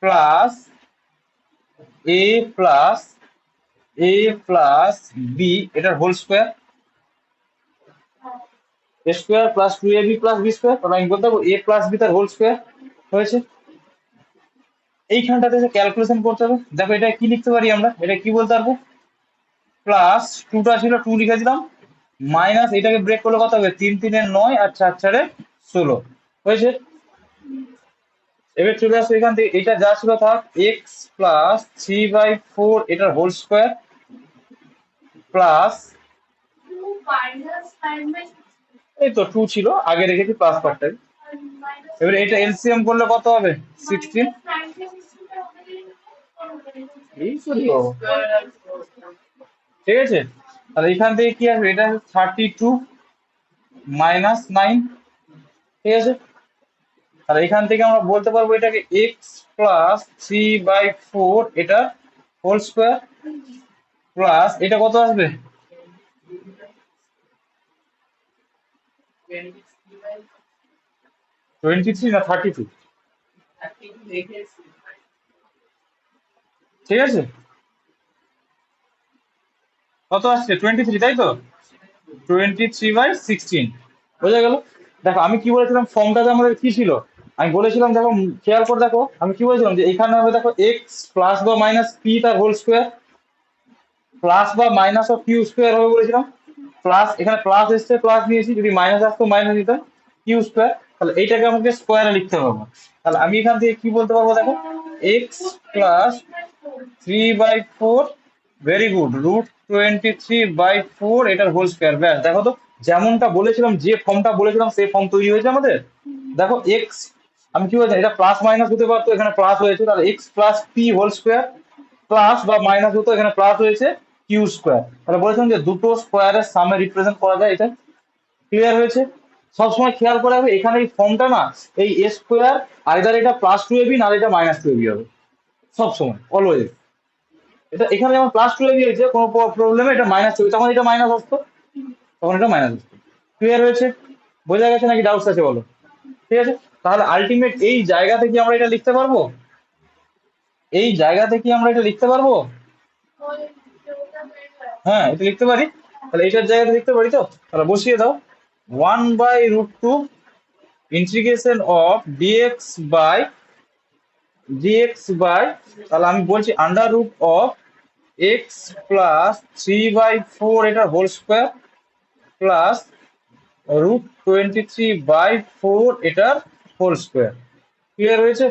প্লাস এ প্লাস বি এটার whole square, a² + 2ab + b², তাহলে আমি বলতে পারবো a+b তার হোল স্কোয়ার হয়েছে। এইখানটাতে ক্যালকুলেশন করতে হবে, দেখো এটা কি লিখতে পারি আমরা, এটা কি বলতে পারবো, +2টা ছিল 2 লিখে দিলাম, মাইনাস এটাকে ব্রেক করলে কত হবে, 3×3 = 9 আর 4×4 = 16 হয়েছে। এবার চলে আসো এখান থেকে, এটা যা ছিল থাক, x+3/4 এটার হোল স্কোয়ার প্লাস, এই তো 2 ছিল আগে রেখেছি প্লাস পার্টটাই। এবার এটা এলসিএম করলে কত হবে, 16, এই তো, ঠিক আছে। তাহলে এখান থেকে কি আসবে, এটা 32 - 9, ঠিক আছে। তাহলে এখান থেকে আমরা বলতে পারবো এটাকে x+3/4 এটা হোল স্কোয়ার প্লাস, এটা কত আসবে, 23 না 32, ঠিক আছে। কত আসছে, 23, তাই তো, 23/16, বোঝা গেল। দেখো আমি কি বলেছিলাম, ফর্মটাতে আমাদের কি ছিল, আমি বলেছিলাম দেখো, খেয়াল করে দেখো আমি কি বলেছিলাম, যে এখানে হবে দেখো এক্স প্লাস বা মাইনাস পি তার হোল স্কোয়ার, প্লাস বা মাইনাস অফ কিউ স্কোয়ার হবে বলেছিলাম। প্লাস, এখানে প্লাস এসছে প্লাস নিয়েছি, যদি মাইনাস আসতো মাইনাস দিতাম, কিউ স্কোয়ার। তাহলে এইটাকে আমাকে স্কোয়ারে লিখতে পারবো। তাহলে আমি এখান থেকে কি বলতে পারবো দেখো, x+3/4, ভেরি গুড, √23/4 এটার হোল স্কোয়ার, ব্যাস। দেখো তো, যেমনটা বলেছিলাম, যে ফর্মটা বলেছিলাম সেই ফর্ম তৈরি হয়েছে আমাদের। দেখো এক্স, আমি কি বলছি, এটা প্লাস মাইনাস হতে পারতো, এখানে প্লাস হয়েছে, তাহলে x+p² প্লাস বা মাইনাস হতো, এখানে প্লাস হয়েছে কিউ²। তাহলে বলেছিলাম যে দুটো স্কোয়ারের সামনে রিপ্রেজেন্ট করা যায়, এটা ক্লিয়ার হয়েছে। সবসময় খেয়াল করে রাখবে, এখানে এই ফর্মটা না, এই a² আইদার এটা +2ab না এটা -2ab হবে, সবসময় অলওয়েজ। এটা এখানে যেমন +2ab হয়েছে, কোনো প্রবলেমে এটা -2, তখন এটা মাইনাস আসতো, তখন এটা মাইনাস আসতো। ক্লিয়ার হয়েছে, বোঝা গেছে নাকি ডাউটস আছে বলো। ঠিক আছে, তাহলে আলটিমেট এই জায়গা থেকে আমরা এটা লিখতে পারবো, এই জায়গা থেকে আমরা এটা লিখতে পারবো, হ্যাঁ এটা লিখতে পারি। তাহলে এইটার জায়গাতে লিখতে পারি তো, তাহলে বসিয়ে দাও, 1/√2 ইন্টিগ্রেশন অফ dx বাই, তাহলে আমি বলছি √of x+3/4 এটা হোল স্কোয়ার প্লাস √23/4 এটার হোল স্কোয়ার। ক্লিয়ার হয়েছে,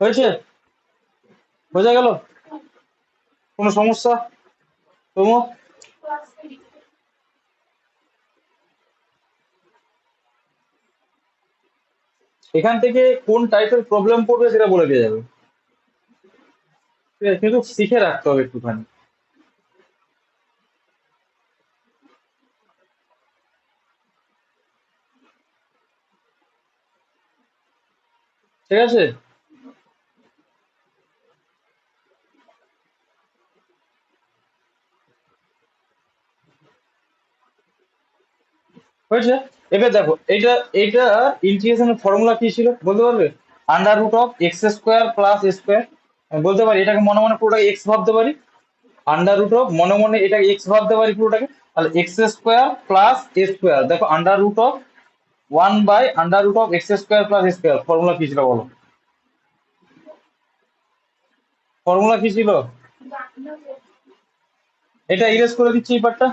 হয়েছে, বোঝা গেল, কোনো সমস্যা তোমার, এখান থেকে কোন টাইপের প্রবলেম পড়বে সেটা বলে দেওয়া যাবে। ঠিক আছে, কিন্তু শিখে রাখতে হবে একটুখানি, ঠিক আছে। হয়েছে, এবার দেখো এইটা, এইটা ইন্টিগ্রেশনের ফর্মুলা কি ছিল বলতে পারবে, √of x² + a², আমি বলতে পারি এটাকে মনে মনে পুরোটাকে এক্স ভাবতে পারি, √ মনে মনে এটাকে এক্স ভাবতে পারি পুরোটাকে। তাহলে x² + a², দেখো √1/√x² + a², ফর্মুলা কি ছিল বলো, ফর্মুলা কি ছিল, এটা ইরেজ করে দিচ্ছি এই পার্টটা।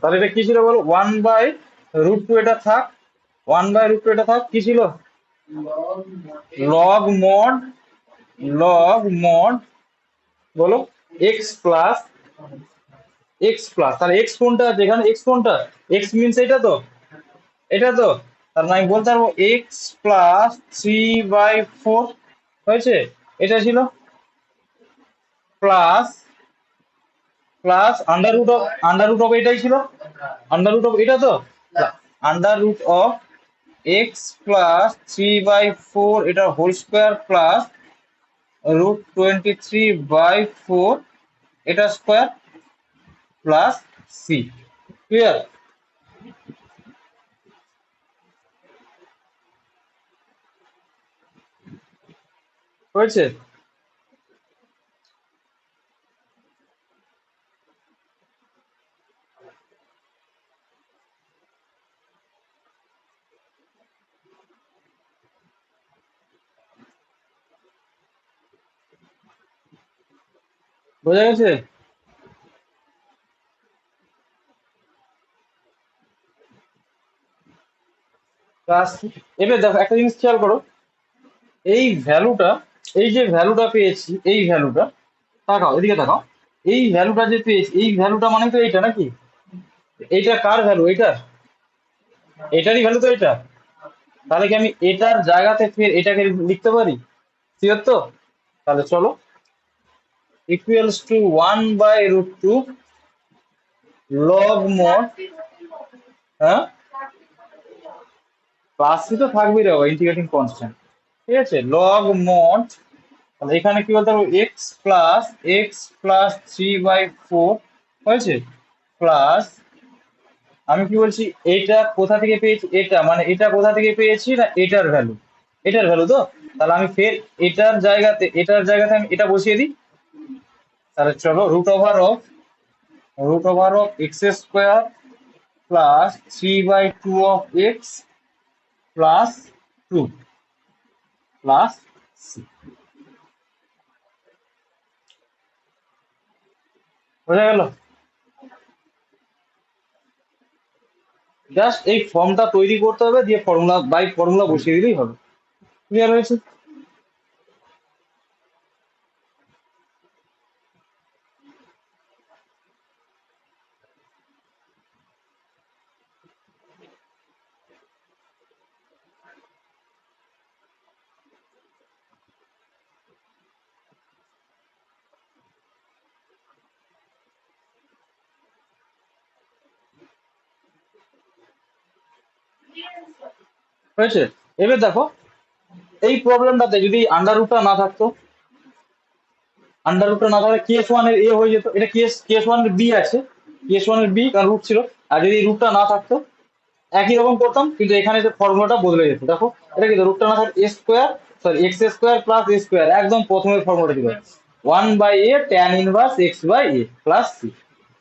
তাহলে এটা কি ছিল বলো, 1/ √2 এটা থাক, 1/√2 এটা থাক, কি ছিল? লগ মড, লগ মড বলো x প্লাস তাহলে x কোনটা আছে এখানে? x কোনটা? x মিনস এটা তো, এটা তো। তার মানে আমি বলতে পারবো x+3/4 হয়েছে, এটা ছিল। Plus plus under root of এটাই ছিল, আন্ডার রুট অফ এটা তো, আন্ডার রুট অফ x+3/4 এটা হোল স্কোয়ার প্লাস √23/4 এটা স্কোয়ার প্লাস সি। ক্লিয়ার? হয়েছে? বোঝা গেছে? প্লাস, এবার দেখো একটা জিনিস খেয়াল করো, এই ভ্যালুটা, এই যে ভ্যালুটা পেয়েছি, এই ভ্যালুটা, তাকাও এদিকে তাকাও, এই ভ্যালুটা যে পেয়েছি, এই ভ্যালুটা মানে তো এইটা নাকি? এইটা কার ভ্যালু? এইটার, এটারই ভ্যালু তো এটা। তাহলে কি আমি এটার জায়গাতে ফের এটাকে লিখতে পারি? শিওর তো? তাহলে চলো, ইকুয়ালস টু 1/√2 লগ মড, হ্যাঁ প্লাসই তো থাকবেই রে বাবা, ইন্টিগ্রেটিং কনস্ট্যান্ট। ঠিক আছে, লগ মড, তাহলে এখানে কি বলতে পারবো? x+3/4 হয়েছে, প্লাস আমি কি বলছি, এটা কোথা থেকে পেয়েছি? এটা মানে এটা কোথা থেকে পেয়েছি না, এটার ভ্যালু, এটার ভ্যালু তো। তাহলে আমি ফের এটার জায়গাতে আমি এটা বসিয়ে দিই। তাহলে চলো, √ওভার of x² plus 3/2 of x plus 2 plus c. বোঝা গেল? জাস্ট এই ফর্মটা তৈরি করতে হবে, দিয়ে ফর্মুলা বসিয়ে দিলেই হবে। ক্লিয়ার হয়েছে? হয়েছে? এবার দেখো, এই প্রবলেমটাতে যদি আন্ডার রুটটা না থাকলে কেস 1 এর এ হয়ে যেত, এটা কেস 1 এর বি আছে, কেস 1 এর বি কারণ রুট ছিল। আর যদি রুটটা না থাকতো একই রকম করতাম, কিন্তু এখানে যে ফর্মুলাটা বদলে যেত। দেখো, এটা কিন্তু রুটটা না থাকলে x² প্লাস a² একদম প্রথমের ফর্মুলাটা ছিল 1/a tan inverse x/a plus c.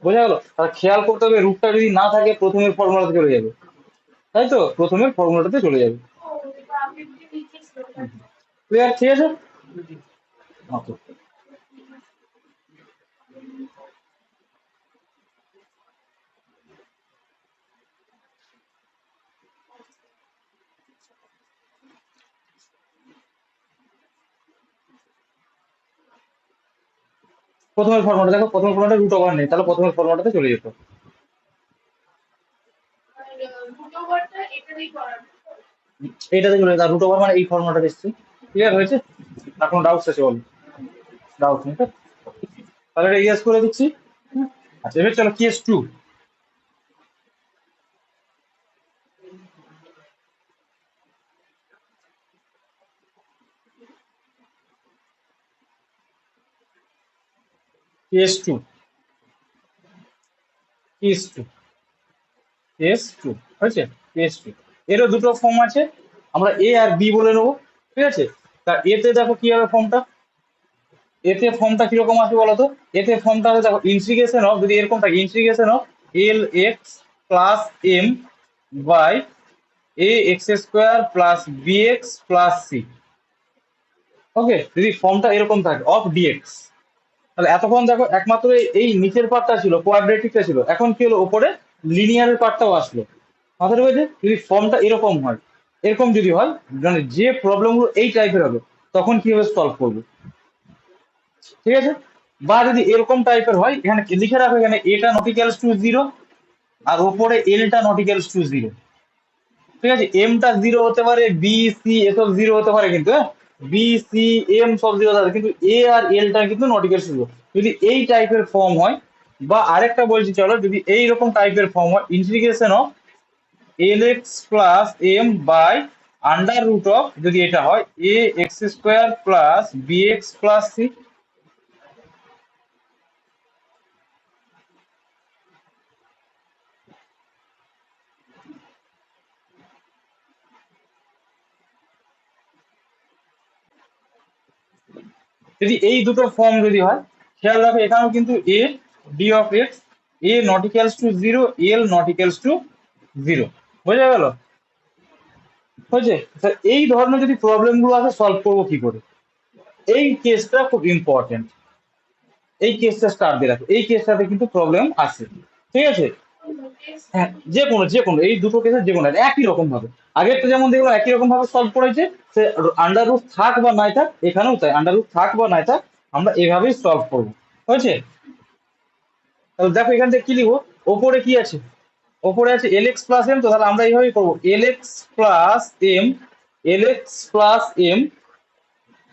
বোঝা গেল? আর খেয়াল করতে হবে, রুটটা যদি না থাকে প্রথমের ফর্মুলাতে চলে যাবে, তাই তো, প্রথমের ফর্মুলাটাতে চলে যাবে। ক্লিয়ার? ঠিক আছে। ওকে, প্রথমের ফর্মুলাটা দেখো, প্রথমের ফর্মুলাটা √ওভার নেই, তাহলে প্রথমের ফর্মুলাটাতে চলে যেত। এইটাতে চলে যেত, √ওভার মানে এই ফর্মুলাটা এসছে। ক্লিয়ার হয়েছে? আর কোনো ডাউটস আছে বলো? ডাউট নেই তো? তাহলে এটা ইয়েস করে দিচ্ছি। আচ্ছা, এবার চলো কেস 2। কেস 2, কেস 2, কেস 2 হয়েছে। কেস 2 এরও দুটো ফর্ম আছে, আমরা এ আর বি বলে নেবো। ঠিক আছে, তা এতে দেখো কি হবে ফর্মটা, এতে ফর্মটা কিরকম আছে বলতো? এতে ফর্মটা হবে দেখো, ইন্টিগ্রেশন অফ, যদি এরকম থাকে, integration of LX+M by ax² plus bx plus সি। ওকে, যদি ফর্মটা এরকম থাকে অফ ডিএক্স, তাহলে এতক্ষণ দেখো একমাত্র এই নিচের পার্টটা ছিল, কোয়াড্রেটিকটা ছিল, এখন কি হলো, ওপরে লিনিয়ারের পার্টটাও আসলো। মাথায় ঢুকেছে? যদি ফর্মটা এরকম হয়, এরকম যদি হয়, মানে যে প্রবলেমগুলো এই টাইপের হবে, তখন কিভাবে সলভ করবো, ঠিক আছে? বা যদি এরকম টাইপের হয়, এখানে লিখে রাখো, এখানে এটা নট ইকুয়ালস টু জিরো, আর ওপরে এলটা নট ইকুয়ালস টু জিরো, ঠিক আছে? এমটা জিরো হতে পারে, বি সি এসব জিরো হতে পারে, কিন্তু হ্যাঁ, বি সি এম সব জিরো হতে পারে, কিন্তু এ আর এলটা কিন্তু নট ইকুয়ালস টু জিরো। যদি এই টাইপের ফর্ম হয়, বা আরেকটা বলছি চলো, যদি এইরকম টাইপের ফর্ম হয়, integration of L X plus M by under root of, যদি এটা হয় A x square plus B x plus C, যদি এই দুটো ফর্ম যদি হয়, খেয়াল রাখো এখানেও কিন্তু A D of x, A not equals to zero, L not equals to zero, বোঝা গেল? হয়েছে স্যার? এই ধরনের যদি প্রবলেম গুলো আসে, সলভ করবো কি করে, এই কেসটা খুব ইম্পর্টেন্ট, এই কেসটা স্টার্ট দিয়ে রাখো, এই কেসটাতে কিন্তু প্রবলেম আসে, ঠিক আছে? হ্যাঁ, যে কোনো এই দুটো কেসের যে কোনো একটা, একই রকম ভাবে, আগেরটা যেমন দেখলাম একই রকম ভাবে সলভ করেছে, সে আন্ডার রুট থাক বা নাই থাক, এখানেও তাই, আন্ডার রুট থাক বা নাই থাক, আমরা এভাবেই সলভ করবো, হয়েছে? তাহলে দেখো এখান থেকে কি লিখবো, ওপরে কি আছে, ওপরে আছে এল এক্স প্লাস এম, তো তাহলে আমরা এইভাবেই করবো, L X plus M, L X plus M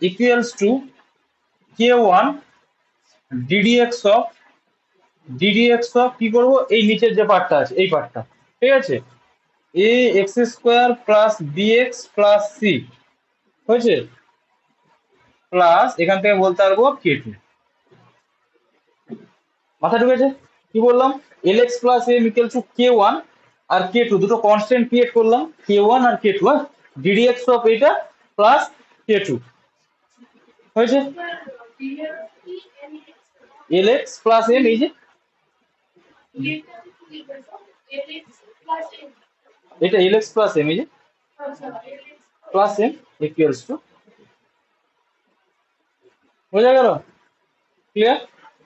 equals to K one DDX of, DDX of কি করবো, এই নিচের যে পার্টটা আছে এই পার্টটা, ঠিক আছে? A x square plus B x plus C, হয়েছে? প্লাস এখান থেকে বলতে পারবো কে টু, মাথা ঢুকেছে? কি বললাম, L X plus M equal to K one আর কে টু, দুটো কনস্ট্যান্ট ক্রিয়েট করলাম, কে ওয়ান আর কে টু, হ্যাঁ, ডিডিএক্স অফ এটা প্লাস কে টু, হয়েছে? এল এক্স প্লাস এম, এই যে এটা এল এক্স প্লাস এম, এই যে প্লাস এম ইকুয়ালস টু, বোঝা গেল? ক্লিয়ার?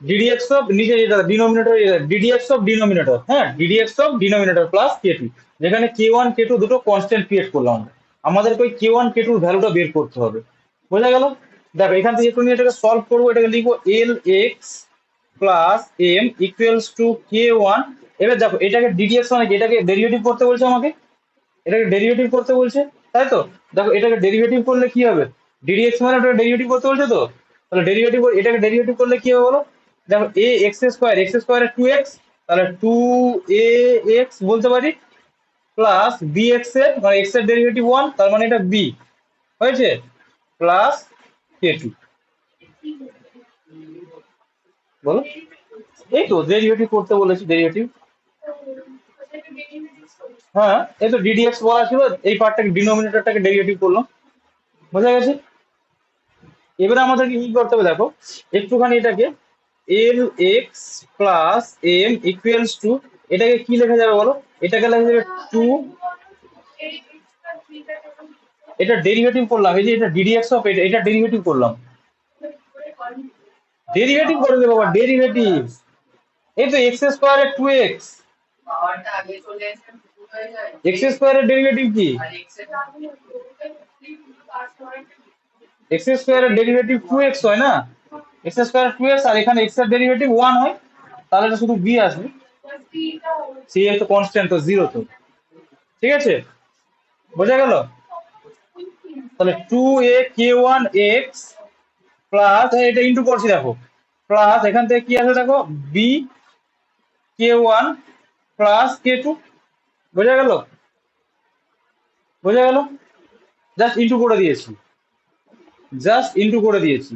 ডিডিএক্স অফ নিচে যেটা ডিনোমিনেটর, ডিডিএক্স অফ ডিনোমিনেটর, হ্যাঁ, ddx of denominator plus K two, যেখানে কে ওয়ান কে টু দুটো কনস্ট্যান্ট ক্রিয়েট করলাম আমরা, আমাদেরকে ওই কে ওয়ান কে টুর ভ্যালুটা বের করতে হবে, বোঝা গেল? দেখো এখান থেকে একটু নিয়ে এটাকে সলভ করবো, এটাকে লিখবো L X plus M equals to K one. এবার দেখো এটাকে ডিডিএক্স মানে কি, এটাকে ডেরিভেটিভ করতে বলছে আমাকে, এটাকে ডেরিভেটিভ করতে বলছে, তাই তো? দেখো এটাকে ডেরিভেটিভ করলে কি হবে, ডিডিএক্স মানে ওটাকে ডেরিভেটিভ করতে বলছে তো, তাহলে ডেরিভেটিভ, এটাকে ডেরিভেটিভ করলে কি হবে বলো? দেখো এ এক্স স্কোয়ার টু এক্স, তাহলে টু এ এক্স বলতে পারি, প্লাস বি এক্স এর মানে এক্স এর ডেরিভেটিভ ওয়ান, তার মানে এটা বি, হয়েছে? প্লাস কে টু, বলো? এই তো ডেরিভেটিভ করতে বলেছি, ডেরিভেটিভ, হ্যাঁ, এই তো ডিডিএক্স বলা ছিল, এই পার্টটাকে ডিনোমিনেটরটাকে ডেরিভেটিভ করলাম, বোঝা গেছে? এবারে আমাদেরকে কি করতে হবে দেখো, একটুখানি এটাকে L X plus M equals to, এটাকে কি লেখা যাবে বলো, এটাকে লেখা যাবে টু, এটা ডেরিভেটিভ করলাম, এই যে এটা ডিডিএক্স অফ এটা, এটা ডেরিভেটিভ করলাম, ডেরিভেটিভ করে দেবো, বাবা ডেরিভেটিভ, এই তো এক্স স্কোয়ারের টু এক্স, এক্স স্কোয়ারের ডেরিভেটিভ কি, এক্স স্কোয়ারের ডেরিভেটিভ টু এক্স হয় না, এক্স স্কোয়ার টু এক্স, আর এখানে এক্স এর ডেরিভেটিভ ওয়ান হয়, তাহলে এটা শুধু বি আসবে, সি এর তো কনস্ট্যান্ট তো জিরো তো, ঠিক আছে? বোঝা গেল? তাহলে টু এ কে ওয়ান এক্স প্লাস, এটা ইন্টু করছি দেখো, প্লাস এখান থেকে কি আছে দেখো, বি কে ওয়ান প্লাস কে টু, বোঝা গেল? বোঝা গেল? জাস্ট ইন্টু করে দিয়েছি, জাস্ট ইন্টু করে দিয়েছি,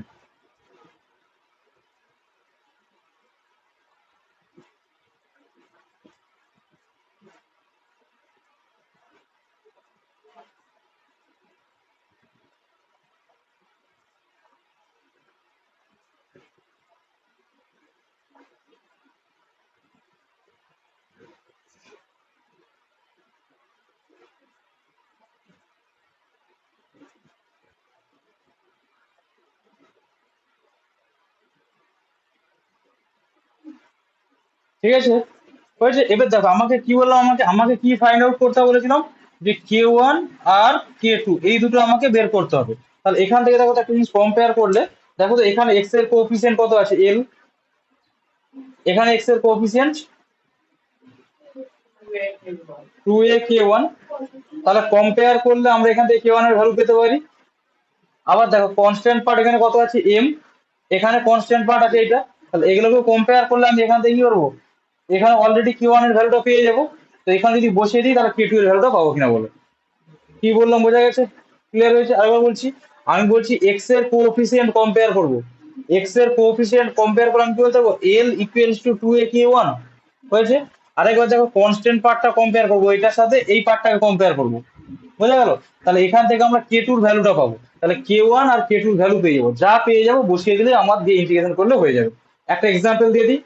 ঠিক আছে? হয়েছে। এবার দেখো আমাকে কি বললাম, আমাকে আমাকে কি ফাইন্ড আউট করতে বলেছিলাম, যে K1 আর K2 এই দুটো আমাকে বের করতে হবে। তাহলে এখান থেকে দেখো তো একটা জিনিস কম্পেয়ার করলে, দেখো তো এখানে এক্স এর কোএফিসিয়েন্ট কত আছে, এল, এখানে এক্স এর কোএফিসিয়েন্ট 2a K1। তাহলে কম্পেয়ার করলে আমরা এখান থেকে K1 এর ভ্যালু পেতে পারি। আবার দেখো কনস্ট্যান্ট পার্ট এখানে কত আছে, এম, এখানে কনস্ট্যান্ট পার্ট আছে এটা। তাহলে এগুলোকে কম্পেয়ার করলে আমি এখান থেকে কি করবো, এখানে অলরেডি Q1 এর ভ্যালুটা পেয়ে যাবো। তো এখানে যদি বসিয়ে দিই তাহলে K2 এর ভ্যালুটা পাবো কিনা বলো। কি বললাম বোঝা গেছে, ক্লিয়ার হয়েছে? আরেকবার বলছি, আমি বলছি এক্স এর কোএফিসিয়েন্ট কম্পেয়ার করব, এক্স এর কোএফিসিয়েন্ট কম্পেয়ার করে আমি কি বলতে পারবো, এল ইকুয়ালস টু 2a K1। হয়েছে। আরেকবার দেখো কনস্ট্যান্ট পার্টটা কম্পেয়ার করবো এটার সাথে, এই পার্টটাকে কম্পেয়ার করবো, বোঝা গেল? তাহলে এখান থেকে আমরা K2 এর ভ্যালুটা পাবো। তাহলে K1 আর K2 এর ভ্যালু পেয়ে যাবো, যা পেয়ে যাবো বসিয়ে দিলে আমার দিয়ে ইন্টিগ্রেশন করলে হয়ে যাবে। একটা এক্সাম্পল দিয়ে দিই।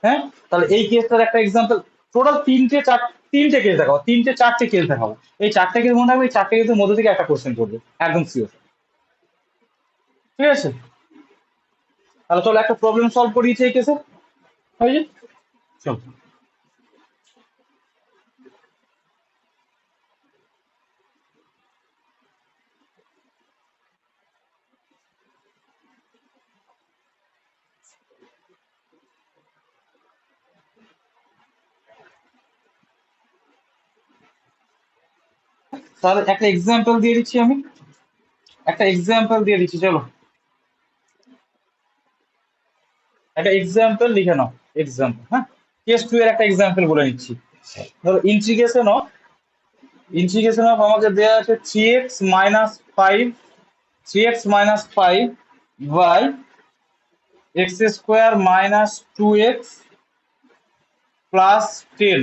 হ্যাঁ, তাহলে এই কেসটার একটা এক্সাম্পল, টোটাল তিনটে কেস দেখাবো, তিনটে চারটে কেস দেখাবো। এই চারটে কেস মনে রাখবে, এই চারটে কেসের মধ্যে থেকে একটা কোশ্চেন করবে, একদম শিওর। ঠিক আছে, তাহলে চলো একটা প্রবলেম সলভ করিয়েছি এই কেসে, হয়েছে। চলো, তাহলে একটা এক্সাম্পল দিয়ে দিচ্ছি আমি, একটা এক্সাম্পল দিয়ে দিচ্ছি, চলো একটা এক্সাম্পল লিখে নাও। এক্সাম্পল, হ্যাঁ, কেস টু এর একটা এক্সাম্পল বলে নিচ্ছি। ধরো ইন্টিগ্রেশন অফ আমাকে দেওয়া আছে 3x - 5 by x² - 2x + 10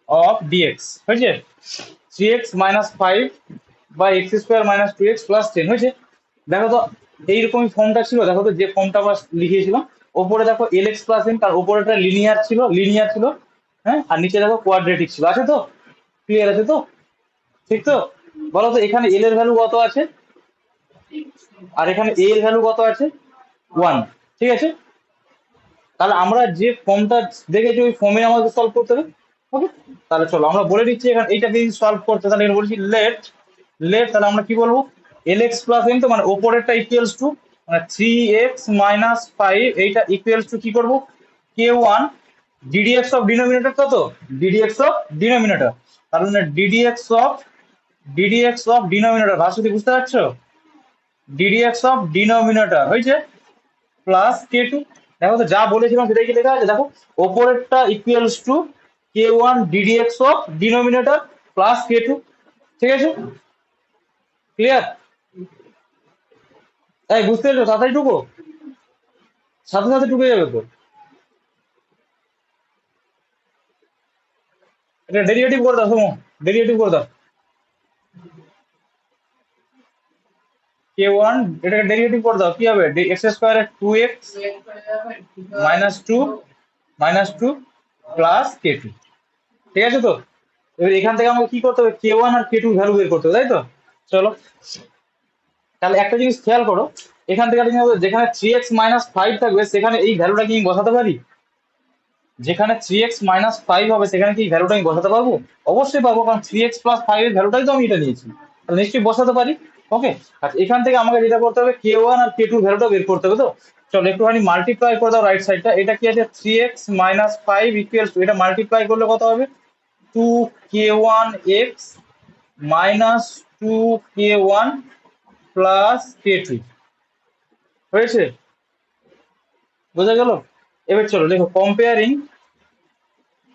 of dx, হয়েছে। 3x - 5 বাই x² - 2x + 10, হয়েছে। দেখো তো এইরকমই ফর্মটা ছিল, দেখো তো যে ফর্মটা আমরা লিখিয়েছিলাম, ওপরে দেখো এল এক্স প্লাস এন, তার উপরেটা লিনিয়ার ছিল, হ্যাঁ, আর নিচে দেখো কোয়াড্রেটিক ছিল, আছে তো? ক্লিয়ার আছে তো? ঠিক তো? বলো তো এখানে এল এর ভ্যালু কত আছে, আর এখানে এ এর ভ্যালু কত আছে, 1। ঠিক আছে, তাহলে আমরা যে ফর্মটা দেখেছি ওই ফর্মে আমাদের সলভ করতে হবে। ওকে, তাহলে চলো আমরা বলে দিচ্ছি এখানে এইটাকে সলভ করতে, তাহলে এখানে বলছি লেট লেট তাহলে আমরা কি বলবো, এল এক্স প্লাস এন, তো মানে ওপরেরটা ইকুয়ালস টু মানে 3x - 5, এইটা ইকুয়ালস টু কি করবো, K1 ডিডিএক্স অফ ডিনোমিনেটর, কত, ডিডিএক্স অফ ডিনোমিনেটর, তার মানে ডিডিএক্স অফ ডিনোমিনেটর, ভাষাটি বুঝতে পারছো, ডিডিএক্স অফ ডিনোমিনেটর হয়েছে, প্লাস K2। দেখো তো যা বলেছিলাম সেটাই কি লেখা আছে, দেখো ওপরেরটা equals to K1 DDX of denominator plus K2। ঠিক আছে, ক্লিয়ার? এই বুঝতে পেরেছো, তাড়াতাড়ি ঢুকো, সাথে সাথে ঢুকে যাবে তো। এটা ডেরিভেটিভ করে দাও, শোনো, ডেরিভেটিভ করে দাও। K1 এটাকে ডেরিভেটিভ করে দাও, কি হবে, x² - 2x - 2 + K2। ঠিক আছে তো? এবার এখান থেকে আমাকে কি করতে হবে, K1 আর K2 ভ্যালু বের করতে হবে, তাই তো? চলো, তাহলে একটা জিনিস খেয়াল করো, এখান থেকে একটা জিনিস হবে, যেখানে 3x - 5 থাকবে সেখানে এই ভ্যালুটা কি আমি বসাতে পারি, যেখানে 3x - 5 হবে সেখানে কি এই ভ্যালুটা আমি বসাতে পারবো? অবশ্যই পারবো, কারণ 3x + 5 এর ভ্যালুটাই তো আমি এটা নিয়েছি, তাহলে নিশ্চয়ই বসাতে পারি। ওকে, আচ্ছা এখান থেকে আমাকে যেটা করতে হবে, K1 আর K2 ভ্যালুটা বের করতে হবে। তো চলো একটুখানি মাল্টিপ্লাই করে দাও রাইট সাইডটা, এটা কি আছে, 3x - 5 ইকুয়ালস টু, এটা মাল্টিপ্লাই করলে কত হবে, 2K1x - 2K1 + K2, হয়েছে, বোঝা গেল? এবার চলো দেখো,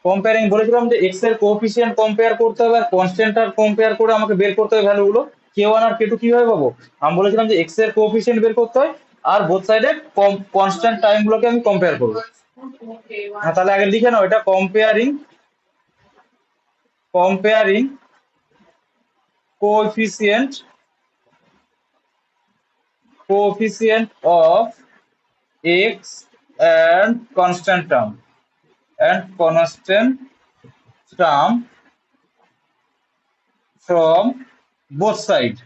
কম্পেয়ারিং বলেছিলাম যে এক্স এর কোএফিসিয়েন্ট কম্পেয়ার করতে হবে, আর কনস্ট্যান্ট কম্পেয়ার করে আমাকে বের করতে হবে ভ্যালুগুলো। K1 আর K2 কিভাবে পাবো, আমি বলেছিলাম যে এক্স এর কোএফিসিয়েন্ট বের করতে হয়, আর বোথ সাইডে কনস্ট্যান্ট টাইম গুলোকে আমি কম্পেয়ার করবো। হ্যাঁ, তাহলে আগে লিখে নাও এটা, comparing coefficient of x and constant term from both side,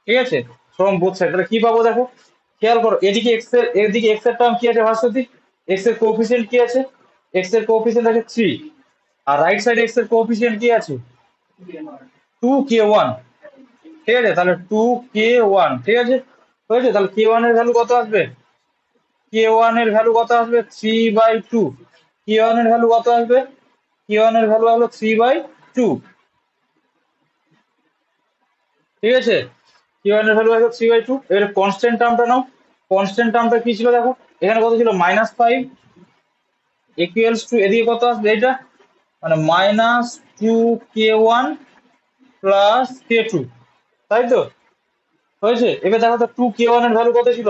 ঠিক আছে, ফ্রম বোথ সাইড। তাহলে কি পাবো দেখো, খেয়াল করো, এদিকে এক্স এর টার্ম কি আছে ভার্সতি, এক্স এর কোএফিসিয়েন্ট কি আছে? এক্স এর কোএফিসিয়েন্ট আছে 3, আর রাইট সাইডে এক্স এর কোএফিসিয়েন্ট কি আছে? 2k1। ঠিক আছে, তাহলে 2k1, ঠিক আছে, হয়েছে। তাহলে k1 এর ভ্যালু কত আসবে? k1 এর ভ্যালু কত আসবে? 3/2। k1 এর ভ্যালু কত আসবে? k1 এর ভ্যালু হলো 3/2। ঠিক আছে, k1 এর ভ্যালু আসবে 3/2। এবারে কনস্ট্যান্ট টার্মটা নাও। কনস্ট্যান্ট টার্মটা কি ছিল দেখো, এখানে কত ছিল? -5 ইকুয়ালস টু, এদিকে কত আসবে এটা? মানে -2k1 প্লাস k2, তাই তো? হয়েছে। এবার দেখো তো 2k1 এর ভ্যালু কত ছিল?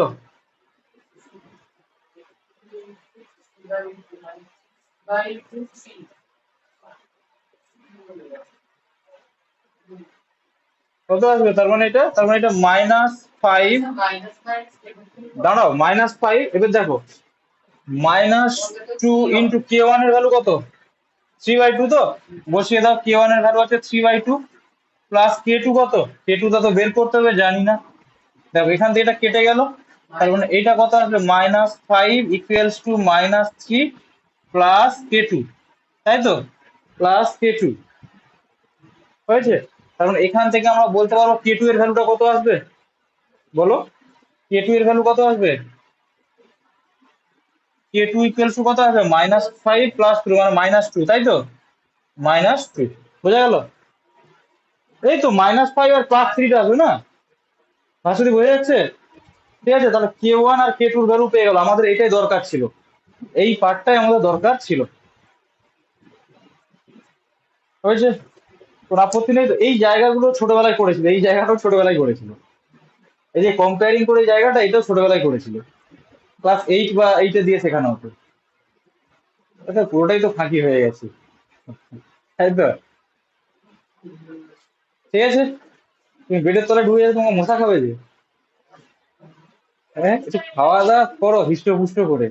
কত আসবে? তার মানে এটা -5। দাঁড়াও, -5, এবার দেখো -2 ইন্টু k1 এর ভ্যালু কত? 3/2 তো, বসিয়ে দাও। k1 এর ভ্যালু আছে 3/2 প্লাস k2 কত? k2 টা তো বের করতে হবে, জানি না। দেখো এখান থেকে এটা কেটে গেল, তার মানে এইটা কত আসবে? -5 ইকুয়ালস টু -3 প্লাস k2, তাই তো? প্লাস k2, হয়েছে। তার মানে এখান থেকে আমরা বলতে পারবো k2 এর ভ্যালুটা কত আসবে? বলো, k2 এর ভ্যালু কত আসবে? k2 ইকুয়ালস টু কত আসবে? -5 প্লাস 2, মানে -2, তাই তো? -2, বোঝা গেল? এই তো -5 আর +3টা আসবে না? ভাষাটি বোঝা যাচ্ছে? ঠিক আছে, তাহলে k1 আর k2 এর ভ্যালু পেয়ে গেল। আমাদের এটাই দরকার ছিল, এই পার্টটাই আমাদের দরকার ছিল। হয়েছে, কোনো আপত্তি নেই তো? এই জায়গাগুলো ছোটবেলায় করেছিল, এই জায়গাটাও ছোটবেলায় করেছিল। এই যে কম্পেয়ারিং করে এই জায়গাটা, এটাও ছোটবেলায় করেছিল, ক্লাস 8 বা 8-এ দিয়ে শেখানো হতো। আচ্ছা, পুরোটাই তো ফাঁকি হয়ে গেছে, তাই তো? ঠিক আছে, তুমি বেডের তলায় ঢুকে যাবে, তোমাকে মশা খাবে যে। হ্যাঁ, একটু খাওয়া দাওয়া করো হিষ্ট করে।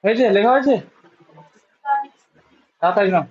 হয়েছে, লেখা হয়েছে, তাড়াতাড়ি নাও।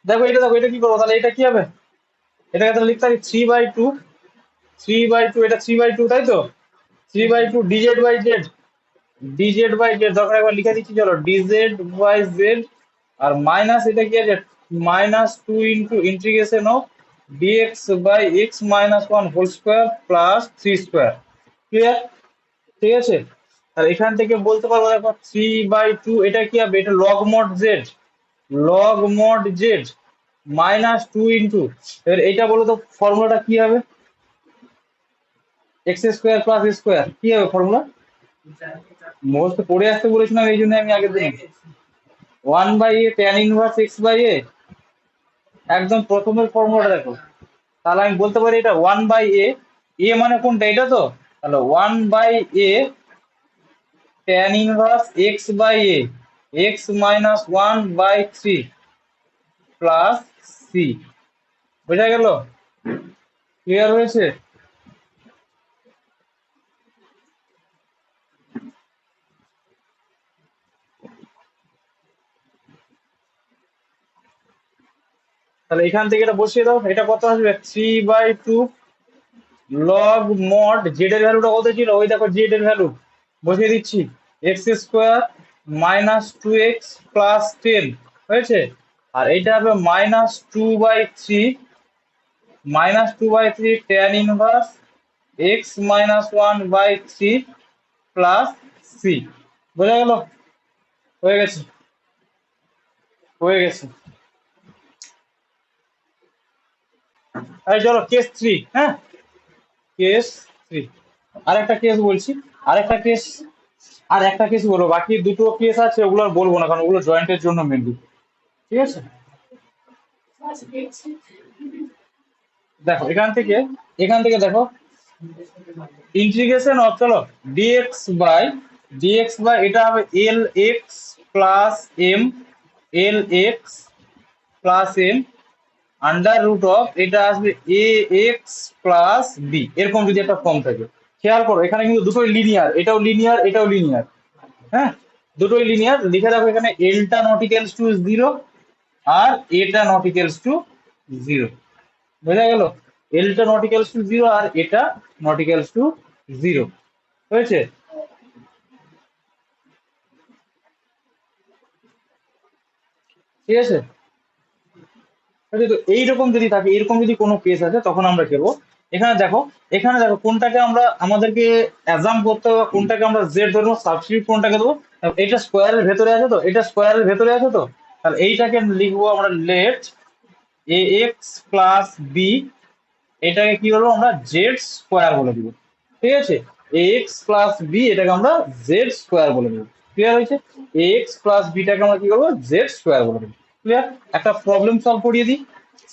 দেখো এটা কি করবো তাহলে, এটা কি হবে, এটাকে তাহলে লিখতে পারি 3/2, 3/2, এটা 3/2 তাই তো, 3/2 dz by z, dz by z দরকার একবার লিখে দিচ্ছি চলো, ডিজেড বাই জেড, আর মাইনাস এটা কি আছে, -2 into integration of dx by x minus one whole square plus 3 square. Clear? ঠিক আছে। আর এখান থেকে বলতে পারবো দেখো 3/2 এটা কি হবে, এটা log mod Z, log mod Z -2 into, এবার এইটা বলো তো ফর্মুলাটা কি হবে, এক্স স্কোয়ার প্লাস স্কোয়ার কি হবে ফর্মুলা, মোস্ট পড়ে আসতে বলেছিলাম এই জন্য আমি আগের দিন, 1/a tan inverse x by A, একদম প্রথমের ফর্মুলাটা দেখো, তাহলে আমি বলতে পারি এটা 1/a, এ মানে কোনটা এটা তো, তাহলে 1/a tan inverse x by a, x -1/3 plus c. বোঝা গেল? ক্লিয়ার হয়েছে? তাহলে এখান থেকে এটা বসিয়ে দাও, এটা কত আসবে, 3/2 লগ মড জেড এর ভ্যালুটা কত ছিল, ওই দেখো জেড এর ভ্যালু বসিয়ে দিচ্ছি, এক্স স্কোয়ার -2x প্লাস 10 হয়েছে, আর এটা হবে -2/3, -2/3 tan inverse x -1/3 plus c. বোঝা গেল? হয়ে গেছে, হয়ে গেছে। এই চলো কেস 3, হ্যাঁ, কেস 3, আরেকটা কেস বলছি, আরেকটা কেস, আর একটা কেস বলবো, বাকি দুটো কেস আছে ওগুলো আর বলবো না, কারণ ওগুলো জয়েন্টের জন্য মেনলি। ঠিক আছে। দেখো এখান থেকে দেখো ইন্টিগ্রেশন অফ, চলো, ডিএক্স বাই এটা হবে L X plus M, L X plus M under root of এটা আসবে এ এক্স প্লাস বি, এরকম যদি একটা ফর্ম থাকে। খেয়াল করো এখানে কিন্তু দুটোই লিনিয়ার, এটাও লিনিয়ার এটাও লিনিয়ার, হ্যাঁ, দুটোই লিনিয়ার। লিখে রাখো এখানে এলটা নট ইকুয়ালস টু জিরো আর এটা নট ইকুয়ালস টু জিরো। বোঝা গেল? এলটা নট ইকুয়ালস টু জিরো আর এটা নট ইকুয়ালস টু জিরো। হয়েছে? ঠিক আছে। আচ্ছা, তো এইরকম যদি থাকে, এরকম যদি কোনো কেস আছে তখন আমরা করবো, এখানে দেখো কোনটাকে আমরা আমাদেরকে অ্যাজাম করতে হবে, কোনটাকে আমরা জেড ধরবো, সাবস্টিটিউট কোনটাকে দেবো, এটা স্কোয়ারের ভেতরে আছে তো, এটা স্কোয়ারের ভেতরে আছে তো, তাহলে এইটাকে লিখবো আমরা let a x plus B, এটাকে কি বলবো আমরা জেড স্কোয়ার বলে দিব। ঠিক আছে, এ এক্স প্লাস বি এটাকে আমরা জেড স্কোয়ার বলে দেবো। ক্লিয়ার হয়েছে? এ এক্স প্লাস বিটাকে আমরা কি করবো, জেড স্কোয়ার বলে দেবো। ক্লিয়ার? একটা প্রবলেম সলভ করিয়ে দিই,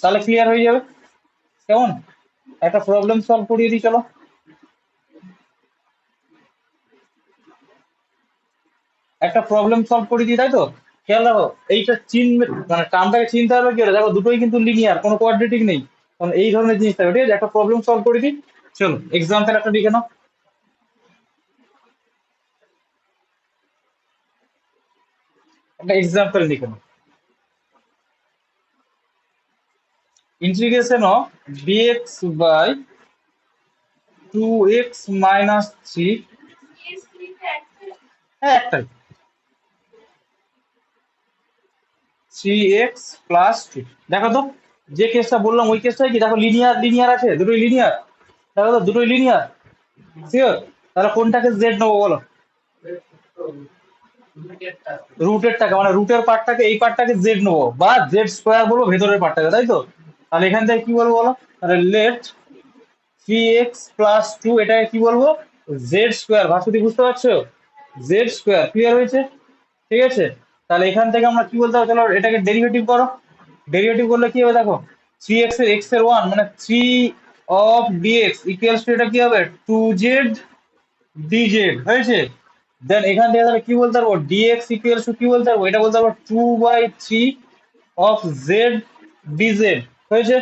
তাহলে ক্লিয়ার হয়ে যাবে। কেমন? একটা প্রবলেম সলভ করিয়ে দিই চলো, একটা প্রবলেম সলভ করে দিই, তাই তো? খেয়াল রাখো, এইটা চিনবে, মানে টার্মটাকে চিনতে হবে কি করে, দেখো দুটোই কিন্তু লিনিয়ার, কোনো কোয়াড্রেটিক নেই, কারণ এই ধরনের জিনিস থাকে। ঠিক আছে, একটা প্রবলেম সলভ করে দিই, চলো এক্সাম্পল একটা লিখে নাও, একটা এক্সাম্পল লিখে নাও, integration of dx by 2x - 3, হ্যাঁ একটাই, 3x+2। দেখো তো, যে কেসটা বললাম ওই কেসটাই কি, দেখো লিনিয়ার লিনিয়ার আছে, দুটোই লিনিয়ার, দেখো তো দুটোই লিনিয়ার, শিওর? তাহলে কোনটাকে জেড নেবো বলো, রুটের টাকা, মানে রুটের পার্টটাকে, এই পার্টটাকে জেড নেবো, বা জেড স্কোয়ার বলবো ভেতরের পার্টটাকে, তাই তো? তাহলে এখান থেকে কি বলবো বলো, তাহলে লেট 3x+2 এটাকে কি বলবো, জেড স্কোয়ার। ভার্সিটি বুঝতে পারছো? Z square. ক্লিয়ার হয়েছে? ঠিক আছে। তাহলে এখান থেকে আমরা কি বলতে হবে, চলো এটাকে ডেরিভেটিভ করো, ডেরিভেটিভ করলে কি হবে দেখো, 3x এর 1 মানে 3 of dx = এটা কি হবে, 2z dz। হয়েছে? দেন এখান থেকে তাহলে কি বলতে পারবো, dx কি বলতে পারবো, এটা বলতে পারবো 2/3 of z dz। হয়েছে?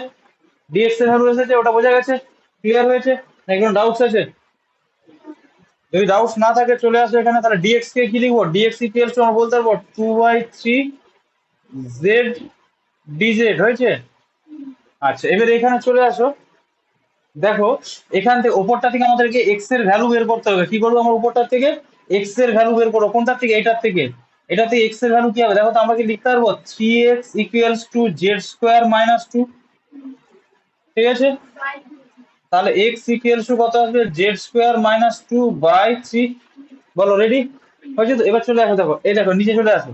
dx এর ভ্যালু এসেছে, ওটা বোঝা গেছে? ক্লিয়ার হয়েছে? না কোনো ডাউটস আছে? যদি ডাউটস না থাকে চলে আসো এখানে, তাহলে dx কে কি লিখবো, dx আমরা বলতে পারবো 2/3 z ডিজেড হয়েছে। আচ্ছা এবার এখানে চলে আসো, দেখো এখান থেকে ওপরটা থেকে আমাদেরকে এক্স এর ভ্যালু বের করতে হবে। কি করবো আমরা উপরটার থেকে? এক্স এর ভ্যালু বের করবো। কোনটার থেকে? এটার থেকে। এটা থেকে এক্স এর ভ্যালু কি হবে দেখো তো, আমরা কি লিখতে পারবো 3x equals to z square minus two. ঠিক আছে, তাহলে এক্স ইকুয়ালস টু কত আসবে? Z square minus two by three. বলো রেডি হয়েছে তো? এবার চলে আসো, দেখো এই দেখো নিচে চলে আসো,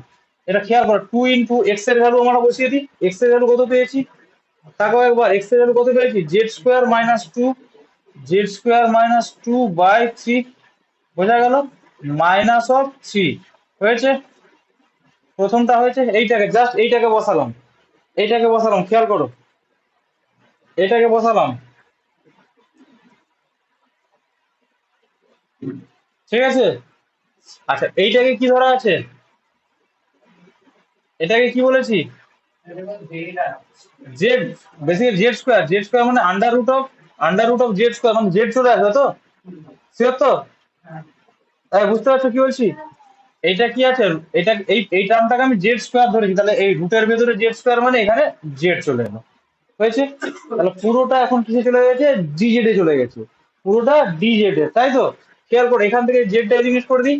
এটা খেয়াল করো, টু ইন্টু এক্স এর ভ্যালু আমরা বসিয়ে দিই। এক্স এর ভ্যালু কত পেয়েছি? তাকাও একবার, এক্স এর ভ্যালু কত পেয়েছি? Z square minus two, z square minus two by three. বোঝা গেল? মাইনাস অফ থ্রি হয়েছে। প্রথমটা হয়েছে, এইটাকে জাস্ট এইটাকে বসালাম, এইটাকে বসালাম, খেয়াল করো এটাকে বসালাম। ঠিক আছে, আচ্ছা এইটাকে কি ধরা আছে? এটাকে কি বলেছি? Z, basically Z square, Z square মানে under root of Z square, মানে জেড চলে আসবে তো। শিওর তো? তাই বুঝতে পারছো কি বলছি? এইটা কি আছে, এটা এই টার্মটাকে আমি জেড স্কোয়ার ধরেছি, তাহলে এই রুটের ভেতরে জেড স্কোয়ার মানে এখানে জেড চলে এলো। হয়েছে, তাহলে পুরোটা এখন কিসে চলে গেছে? ডিজেড এ চলে গেছে, পুরোটা ডিজেড এ, তাই তো? খেয়াল করে এখান থেকে জেডটা এলিমিনেট করে দিই।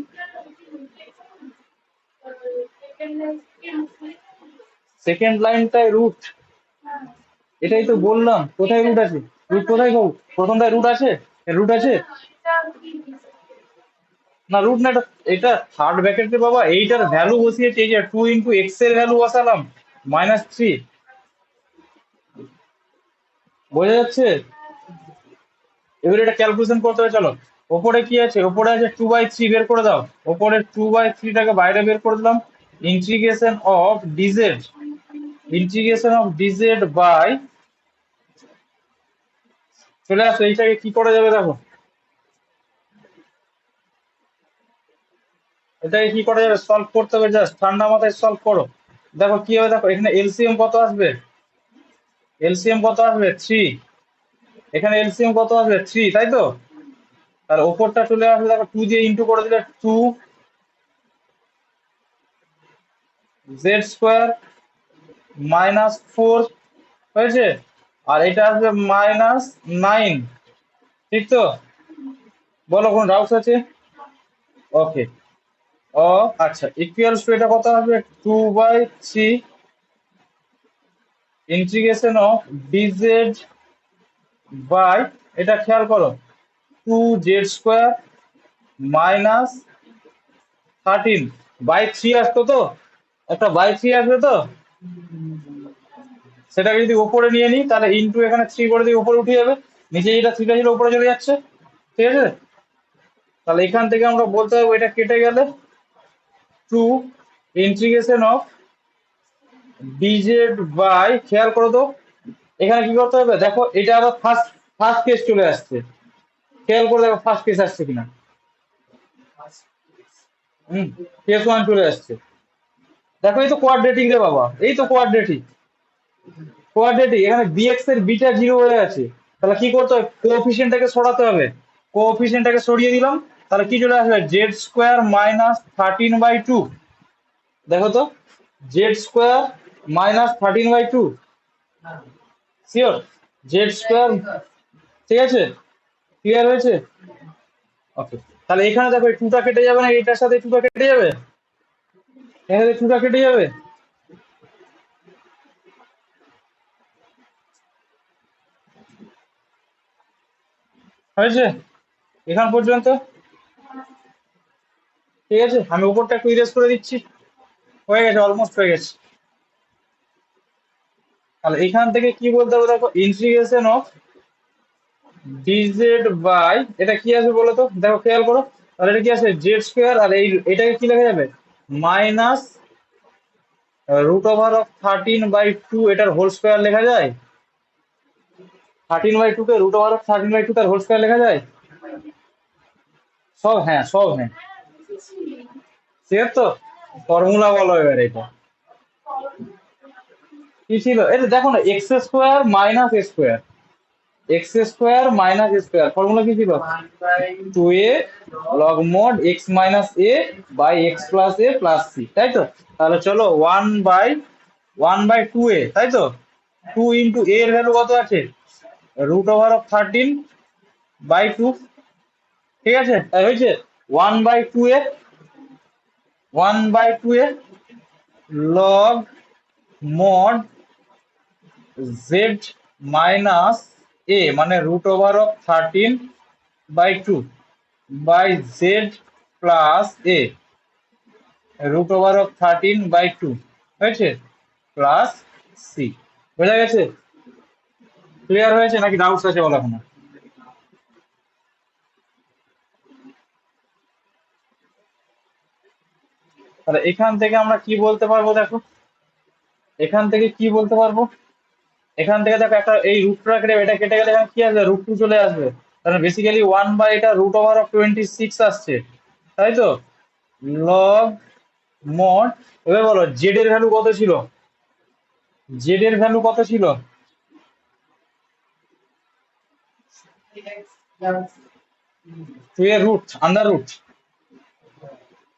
সেকেন্ড লাইনটায় রুট, এটাই তো বললাম, কোথায় রুট আছে? রুট কোথায় পাবো? প্রথমটায় রুট আছে, রুট আছে না? রুট না, এটা থার্ড ব্র্যাকেটে বাবা, এইটার ভ্যালু বসিয়েছে, এই যে টু ইন্টু এক্স এর ভ্যালু বসালাম মাইনাস থ্রি। বোঝা যাচ্ছে? এবার এটা ক্যালকুলেশন করতে হবে, চলো। ওপরে কি আছে? ওপরে আছে টু বাই থ্রি, বের করে দাও। ওপরে টু বাই থ্রিটাকে বাইরে বের করে দিলাম। Integration of dz, integration of dz by, চলে আসো, এইটাকে কি করা যাবে দেখো, এটাকে কি করা যাবে? সলভ করতে হবে, জাস্ট ঠান্ডা মাথায় সলভ করো। দেখো কি হবে, দেখো এখানে এলসিএম কত আসবে? এলসিএম কত আসবে? থ্রি। এখানে এলসিএম কত আসবে? থ্রি, তাই তো? আর ওপরটা চলে আসবে, দেখো টু দিয়ে ইন্টু করে দিলে two z square minus four হয়েছে, আর এটা আসবে মাইনাস নাইন। ঠিক তো? বলো কোনো ডাউটস আছে? ওকে। ও আচ্ছা, ইকুয়ালস টু এটা কত আসবে? Two by three integration of dz by, এটা খেয়াল করো, two z square minus thirteen by three আসতো তো, একটা বাই থ্রি আসবে তো, সেটাকে যদি উপরে নিয়ে নিই তাহলে ইনটু এখানে থ্রি করে দিই, উপরে উঠে যাবে, নিচে যেটা থ্রিটা ছিল উপরে চলে যাচ্ছে। ঠিক আছে, তাহলে এখান থেকে আমরা বলতে পারবো এটা কেটে গেলে two integration of dz by, খেয়াল করো তো এখানে কি করতে হবে, দেখো এটা আবার ফার্স্ট ফার্স্ট কেস চলে আসছে, খেয়াল করে দেখো ফার্স্ট কেস আসছে কিনা। হুম, কেস ওয়ান চলে আসছে। দেখো এই তো কোয়াড্রেটিক রে বাবা, এই তো কোয়াড্রেটিক, কোয়াড্রেটিক, এখানে বিএক্স এর বিটা জিরো হয়ে আছে, তাহলে কি করতে হবে? কোএফিসিয়েন্টটাকে সরাতে হবে। কোএফিসিয়েন্টটাকে সরিয়ে দিলাম, তাহলে কি চলে আসবে? Z square minus thirteen by two. দেখো তো, z square minus thirteen by two, sure? Z square, ঠিক আছে, ক্লিয়ার হয়েছে? ওকে, তাহলে এখানে দেখো এই টুটা কেটে যাবে না, এটার সাথে টুটা কেটে যাবে, এখানে টুটা কেটে যাবে। হয়েছে এখান পর্যন্ত? ঠিক আছে, আমি উপরটা একটু ইরেজ করে দিচ্ছি। হয়ে গেছে, অলমোস্ট হয়ে গেছে। তাহলে এখান থেকে কি বলতে হবে দেখো, ইন্টিগ্রেশন অফ ডিজেড বাই, এটা কি আসবে বলো তো, দেখো খেয়াল করো, তাহলে এটা কি আছে? জেড স্কোয়ার, আর এই এটাকে কি লেখা যাবে? Minus root over of thirteen by two, এটার হোল স্কোয়ার লেখা যায়? থার্টিন বাই টু কে root over of thirteen by two তার হোল স্কোয়ার লেখা যায়? সব হ্যাঁ, সব হ্যাঁ, সে তো ফর্মুলা বলো এবার এটা কি ছিল, এটা দেখো না, x square minus square, x square minus square, formula কি ছিল? Two a log mod x minus A by x plus a plus c, তাই তো? তাহলে চলো ওয়ান বাই 1/2a, তাই তো? 2 × a এর ভ্যালু কত আছে? √13/2। ঠিক আছে, তাই হয়েছে 1/2a, 1/2a log mod z minus a, মানে √13/2 বাই z প্লাস a, √13/2 হয়েছে, প্লাস সি। বোঝা গেছে? ক্লিয়ার হয়েছে নাকি ডাউটস আছে বলো এখনো? তাহলে এখান থেকে আমরা কি বলতে পারবো দেখো, এখান থেকে কি বলতে পারবো, এখান থেকে দেখো একটা এই রুটটা কেটে এটা কেটে গেলে এখানে কি আসবে, √2 চলে আসবে। তাহলে বেসিক্যালি 1/, এটা √26 আসছে, তাই তো? লগ মড, এবার বলো জেড এর ভ্যালু কত ছিল, জেড এর ভ্যালু কত ছিল? 2 এর রুট আন্ডার রুট,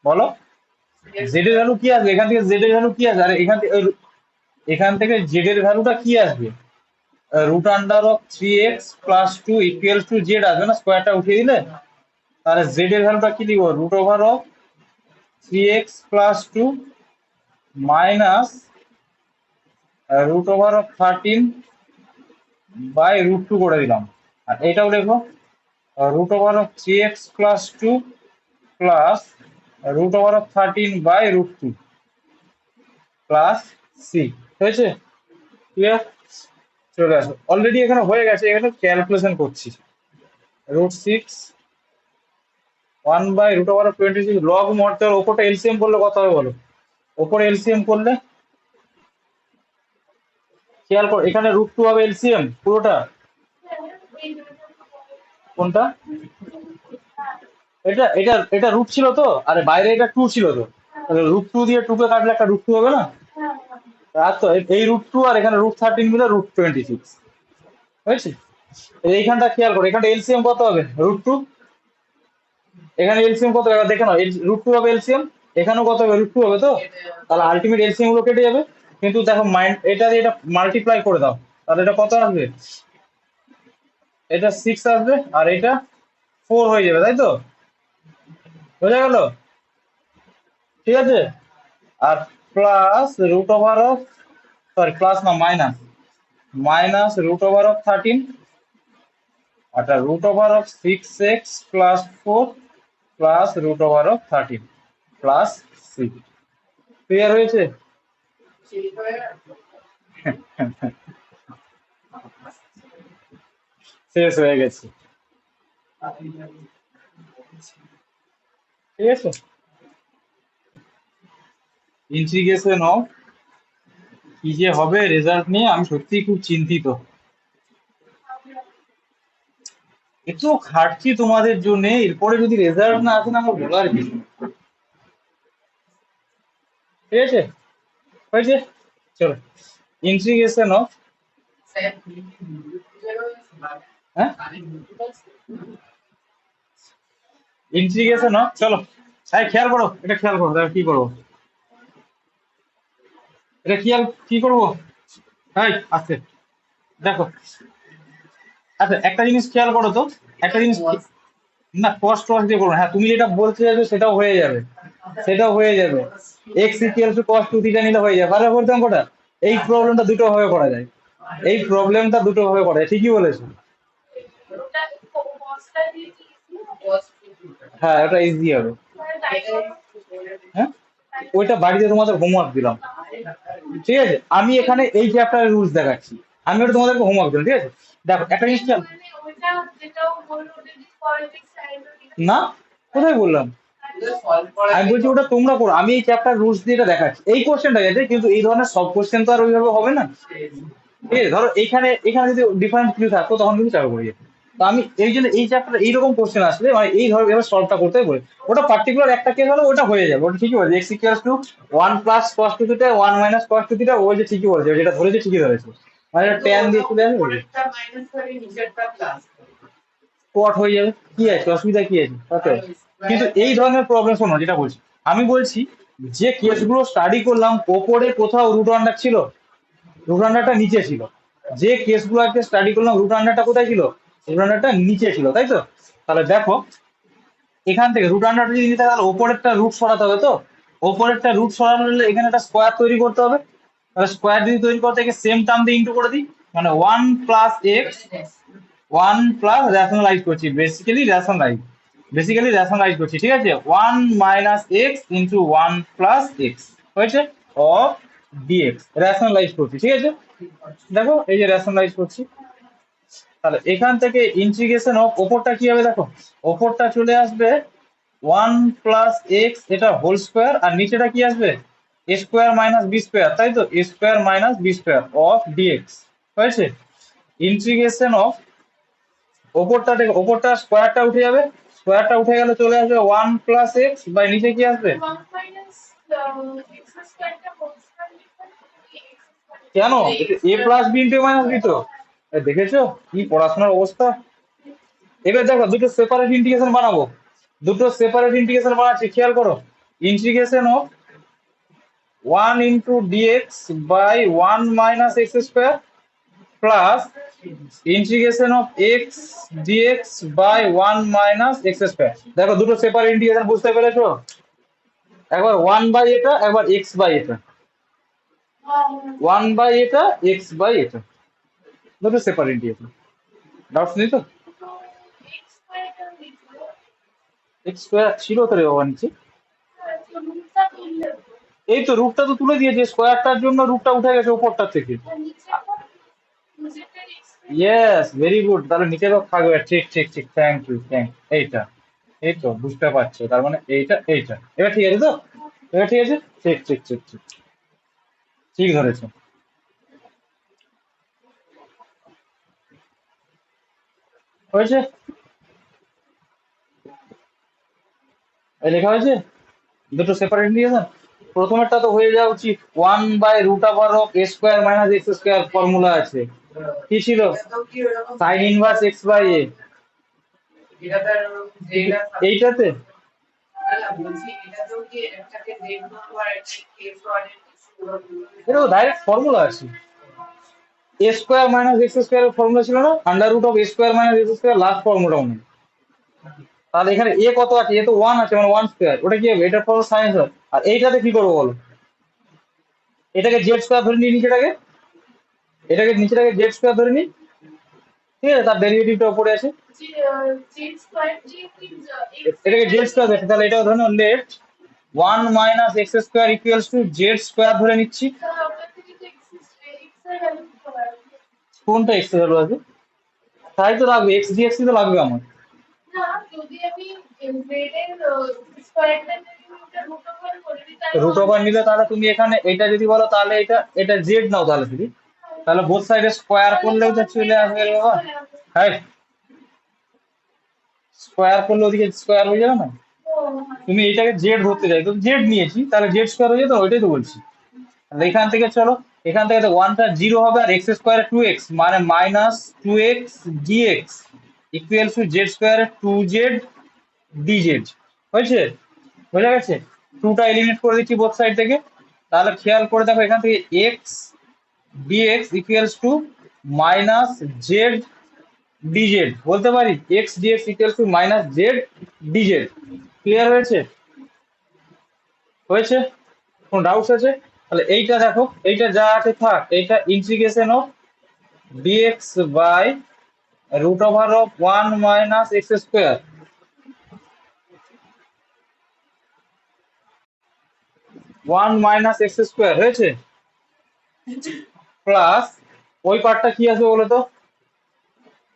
বলো জেড এর ভ্যালু কি আসবে, এখান থেকে জেড এর ভ্যালু কি আসবে, আর এখান থেকে জেড এর ভ্যালুটা কি আসবে, √3x+2 ইকুয়ালস টু জেড আসবে না, স্কোয়ারটা উঠিয়ে দিলে। তাহলে জেড এর ভ্যালুটা কি দিব, √3x+2 মাইনাস √13/√2 করে দিলাম। আর এটাও দেখো √3x+2 প্লাস √13/√2 প্লাস সি। হয়েছে? ক্লিয়ার? চলে আসো, অলরেডি এখানে হয়ে গেছে, এখানে ক্যালকুলেশন করছি। √6 1/√26 লগ মডেল, ওপরটা এলসিএম করলে কত হবে বলো, ওপরে এলসিএম করলে খেয়াল করো, এখানে √2 হবে এলসিএম পুরোটা, কোনটা, এটা এটা এটা রুট ছিল তো, আরে বাইরে এটা 2 ছিল তো, তাহলে √2 দিয়ে 2 কে কাটলে একটা √2 হবে না। আর তো এই √2 আর এখানে √13 মিলে √26 হয়েছে। এইখানটা খেয়াল করো, এখানটা এলসিএম কত হবে, √2, এখানে এলসিএম কত হবে দেখে নাও, √2 হবে এলসিএম, এখানেও কত হবে, √2 হবে তো, তাহলে আলটিমেট এলসিএম গুলো কেটে যাবে। কিন্তু দেখো মাইন্ড এটা দিয়ে এটা মাল্টিপ্লাই করে দাও, তাহলে এটা কত আসবে, এটা 6 আসবে আর এটা 4 হয়ে যাবে, তাই তো? বোঝা গেল? ঠিক আছে। আর plus root over of, sorry plus না মাইনাস, -√13, আচ্ছা √6x+4 plus √13 plus C. Clear হয়েছে? শেষ হয়ে গেছে। ঠিক আছে, ইন্টিগ্রেশন অফ, কি যে হবে রেজাল্ট নিয়ে আমি সত্যিই খুব চিন্তিত। এত খাটছি তোমাদের জন্য, এরপরে যদি রেজাল্ট না আসে না আমার বলার কিছু নেই। ঠিক আছে, হয়েছে, চলো ইন্টিগ্রেশন অফ, হ্যাঁ ইন্টিগ্রেশন অফ, চলো খেয়াল করো, এটা খেয়াল করো, দেখো কি করবো, এটা কি করবো, তাই আস্তে দেখো। আচ্ছা একটা জিনিস খেয়াল করো তো, একটা জিনিস না কষ্ট দিয়ে করবো না। হ্যাঁ তুমি যেটা বলতে চাইছো সেটাও হয়ে যাবে, সেটাও হয়ে যাবে, এক্স ইকুয়াল টু cos 2θ নিলে হয়ে যাবে, পারবে করতে অঙ্কটা। এই প্রবলেমটা দুটো ভাবে করা যায়, এই প্রবলেমটা দুটো ভাবে করা যায়, ঠিকই বলেছো। হ্যাঁ ওটা ইজি হবে। হ্যাঁ ওইটা বাড়িতে তোমাদের হোমওয়ার্ক দিলাম, ঠিক আছে? আমি এখানে এই চ্যাপ্টারের রুলস দেখাচ্ছি, আমি ওটা তোমাদেরকে হোমওয়ার্ক দিলাম, ঠিক আছে? দেখো একটা জিনিস খেয়াল, না কোথায় বললাম, আমি বলছি ওটা তোমরা করো, আমি এই চ্যাপ্টার রুলস দিয়ে এটা দেখাচ্ছি, এই কোশ্চেনটা আছে, কিন্তু এই ধরনের সব কোশ্চেন তো আর ওইভাবে হবে না। ঠিক আছে, ধরো এখানে এখানে যদি ডিফারেন্ট কিছু থাকতো তখন কিন্তু চাপে পড়ে যেত। তো আমি এই জন্য এই চ্যাপ্টার এইরকম কোশ্চেন আসলে মানে এই ধরো এবার সলভটা করতে হবে, ওটা পার্টিকুলার একটা কেস হলে ওটা হয়ে যাবে, ওটা ঠিকই বলছে, x equals two 1 + cos 2θ 1 - cos 2θ, ওই যে ঠিকই বলছে, যেটা ধরেছে ঠিকই ধরেছে, মানে ট্যান দিয়ে চলে আসবে, স্পট হয়ে যাবে, কি আছে অসুবিধা কি আছে, ওকে। কিন্তু এই ধরনের প্রবলেম শোনো যেটা বলছি, আমি বলছি যে কেসগুলো স্টাডি করলাম ওপরে কোথাও রুট আন্ডার ছিল, রুট আন্ডারটা নিচে ছিল। যে কেসগুলো আজকে স্টাডি করলাম রুট আন্ডারটা কোথায় ছিল, রুট আন্ডারটা নিচে ছিল, তাই তো? তাহলে দেখো এখান থেকে রুট আন্ডারটা যদি নিতে হয়, তাহলে ওপরেরটা রুট সরাতে হবে। তো ওপরেরটা রুট সরানো হলে এখানে একটা স্কোয়ার তৈরি করতে হবে। তাহলে স্কোয়ার যদি তৈরি করতে গিয়ে সেম টার্ম দিয়ে ইন্টু করে দিই, মানে 1 + x, 1 + রেশনালাইজ করছি, বেসিক্যালি রেশনালাইজ করছি, ঠিক আছে? 1 - x ইন্টু 1 + x হয়েছে অফ ডিএক্স, রেশনালাইজ করছি, ঠিক আছে? দেখো এই যে রেশনালাইজ করছি, তাহলে এখান থেকে ইন্টিগ্রেশন অফ ওপরটা কি হবে দেখো, ওপরটা চলে আসবে 1 + x, এটা হোল স্কোয়ার, আর নিচেটা কি আসবে, a² - b², তাই তো? a² - b² অফ ডিএক্স হয়েছে। ইন্টিগ্রেশন অফ ওপরটা দেখো, ওপরটা স্কোয়ারটা উঠে যাবে, স্কোয়ারটা উঠে গেলে চলে আসবে 1 + x, বাই নিচে কি আসবে, কেন a + b * -b তো। দেখেছো কি পড়াশোনার অবস্থা। এবার দেখো দুটো সেপারেট ইন্টিগ্রেশন বানাবো, দুটো সেপারেট ইন্টিগ্রেশন বানাচ্ছি, খেয়াল করো। Integration of 1 × dx/1 - x² plus integration of x dx/1 - x²। দেখো দুটো সেপারেট ইন্টিগ্রেশন বুঝতে পেরেছো? একবার 1/এটা, একবার x/এটা, 1/এটা, x/এটা, দুটো সেপারেট ইন্টিগ্রেশন। ডাউটস নেই তো? x² ছিল তো রে বাবা নিচে। এই তো রুটটা তো তুলে দিয়েছে, স্কোয়ারটার জন্য রুটটা উঠে গেছে উপরটার থেকে। ইয়েস, ভেরি গুড, তাহলে নিচে তো থাকবে, ঠিক ঠিক ঠিক, থ্যাংক ইউ, এইটা, এই তো বুঝতে পারছো, তার মানে এইটা এবার ঠিক আছে তো, এবার ঠিক আছে, ঠিক ঠিক ঠিক ঠিক, ঠিক ধরেছো। হয়েছে, এই লেখা হয়েছে দুটো সেপারেট নিয়েছেন। প্রথমেরটা তো হয়ে যাওয়া উচিত, 1/√(a² - x²) ফর্মুলা আছে, কি ছিল, sin−1 x/a। এইটাতে এটা তো ডাইরেক্ট ফর্মুলা আছে, a² - x² এর ফর্মুলা ছিল না, √(a²-x²) লাস্ট ফর্মুলা মনে হয়। তাহলে এখানে এ কত আছে, এ তো 1 আছে, মানে 1², ওটা কি হবে, এটার ফর্মুলা সাইন্স হয়। আর এইটাতে কি করবো বলো, এটাকে z² ধরে নিই, নিচেটাকে z² ধরে নিই, ঠিক আছে? তার ডেরিভেটিভটা উপরে আছে, এটাকে z² আছে, তাহলে এটাও ধরে নাও, late 1 - x² equals to z² ধরে নিচ্ছি। কোনটা এক্স এর ভ্যালু আছে, তাই তো লাগবে, এক্স ডিএক্স তো লাগবে আমার। √ওভার নিলে তাহলে তুমি এখানে এটা যদি বলো, তাহলে এটা জেড নাও তাহলে যদি, তাহলে বোথ সাইডে স্কোয়ার করলেও তো চলে আসবে রে বাবা। হ্যাঁ, স্কোয়ার করলে ওদিকে স্কোয়ার হয়ে যাবে না। তুমি এটাকে জেড ধরতে চাই, তো জেড নিয়েছি, তাহলে z² হয়ে যেত, ওইটাই তো বলছি। তাহলে এখান থেকে চলো, এখান থেকে তো ওয়ানটা 0 হবে, আর x² 2x, মানে -2x dx equal to z² 2z dz হয়েছে, বোঝা গেছে? টুটা এলিমিনেট করে দিচ্ছি বোথ সাইড থেকে। তাহলে খেয়াল করে দেখো, এখান থেকে এক্স ডিএক্স ইকুয়ালস টু -জেড ডিজেড বলতে পারি, এক্স ডিএক্স ইকুয়ালস টু -জেড ডিজেড। ক্লিয়ার হয়েছে? হয়েছে, কোনো ডাউটস আছে? তাহলে এইটা দেখো, এইটা যা আছে থাক, এইটা integration of dx by √(1 - x²) 1 - x² হয়েছে, প্লাস ওই পার্টটা কি আছে বলো তো,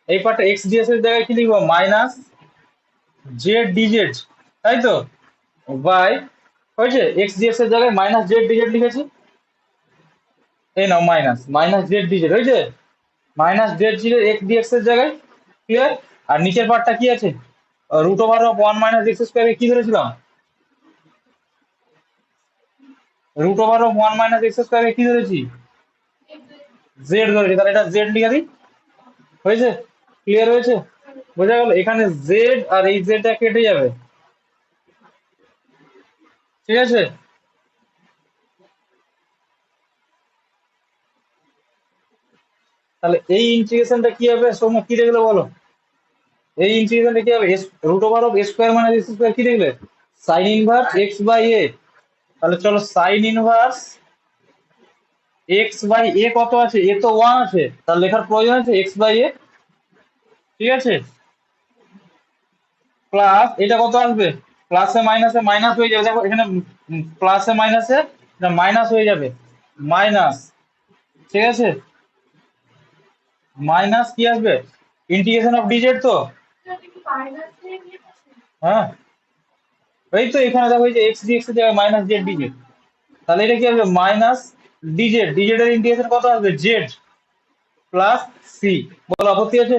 এই পার্টটা এক্স ডিএস এর জায়গায় কি লিখবো, -জেড ডিজেড, তাই তো? বাই, হয়েছে, এক্স ডিএস এর জায়গায় -জেড ডিজেড লিখেছি, এই নাও মাইনাস জেড ডিজেড হয়েছে, -জেড ডিজেড এক্স ডিএক্স এর জায়গায়। ক্লিয়ার? আর নিচের পার্টটা কি আছে, √(1 - x²) কি ধরেছিলাম, √(1 - x²) কি ধরেছি, জেড ধরেছি, তাহলে এটা জেড লিখে দিই, হয়েছে? ক্লিয়ার হয়েছে? বোঝা গেল, এখানে জেড আর এই জেডটা কেটে যাবে, ঠিক আছে? তাহলে এই ইন্টিগ্রেশনটা কি হবে? সৌম্য কি দেখলে বলো? এই ইন্টিগ্রেশনটা কি হবে? Root over of a square minus x square কি দেখলে? Sine inverse x by a. তাহলে চলো sine inverse x by a কত আছে? এ তো ওয়ান আছে, তার লেখার প্রয়োজন আছে এক্স বাই এ। ঠিক আছে, প্লাস এটা কত আসবে? প্লাসে মাইনাসে মাইনাস হয়ে যাবে, দেখো এখানে প্লাসে মাইনাসে মাইনাস হয়ে যাবে, মাইনাস। ঠিক আছে, মাইনাস কি আসবে? ইন্টিগ্রেশন অফ ডিজেড তো। হ্যাঁ, এই তো এখানে দেখো এই যে এক্স ডি এক্স এর জায়গায় মাইনাস জেড ডিজেড। তাহলে এটা কি হবে? মাইনাস ডিজেড, ডিজেড এর ইন্টিগ্রেশন কত আসবে? Z plus c. বলো আপত্তি আছে?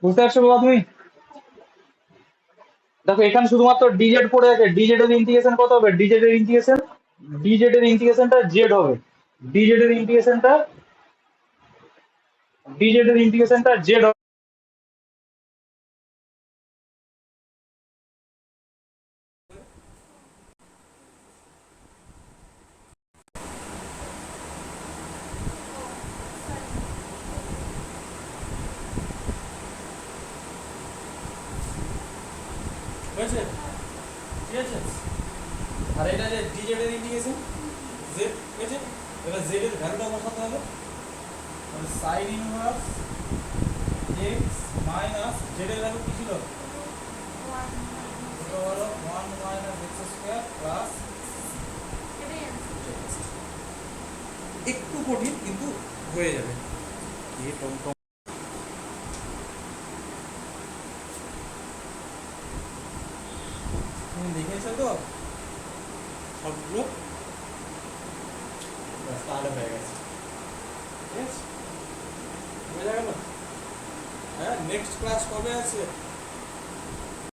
বুঝতে পারছো বাবা তুমি? দেখো এখানে শুধুমাত্র ডিজেড পড়ে আছে, ডিজেড এর ইন্টিগ্রেশন কত হবে? ডিজেড এর ইন্টিগ্রেশনটা জেড হবে। ডিজেড এর ইন্টিগ্রেশনটা ডিজেড এর ইন্টিগ্রেশনটা জেড হবে। হয়েছে? ঠিক আছে, আর এটা যে ডিজেড এর ইন্টিগ্রেশন জেড, ঠিক আছে, এবার জেড এর ভ্যালুটা বসাতে হবে। Sign inverse x minus Z এর ভ্যালু কি ছিল? এটা হলো 1 মাইনাস এক্স স্কয়ার প্লাস, একটু কঠিন কিন্তু হয়ে যাবে। এই টমটম তুমি দেখেছো তো সবগুলো? ব্যাস, তাহলে হয়ে গেছে। ঠিক আছে, বোঝা গেল? হ্যাঁ, নেক্সট ক্লাস কবে আছে?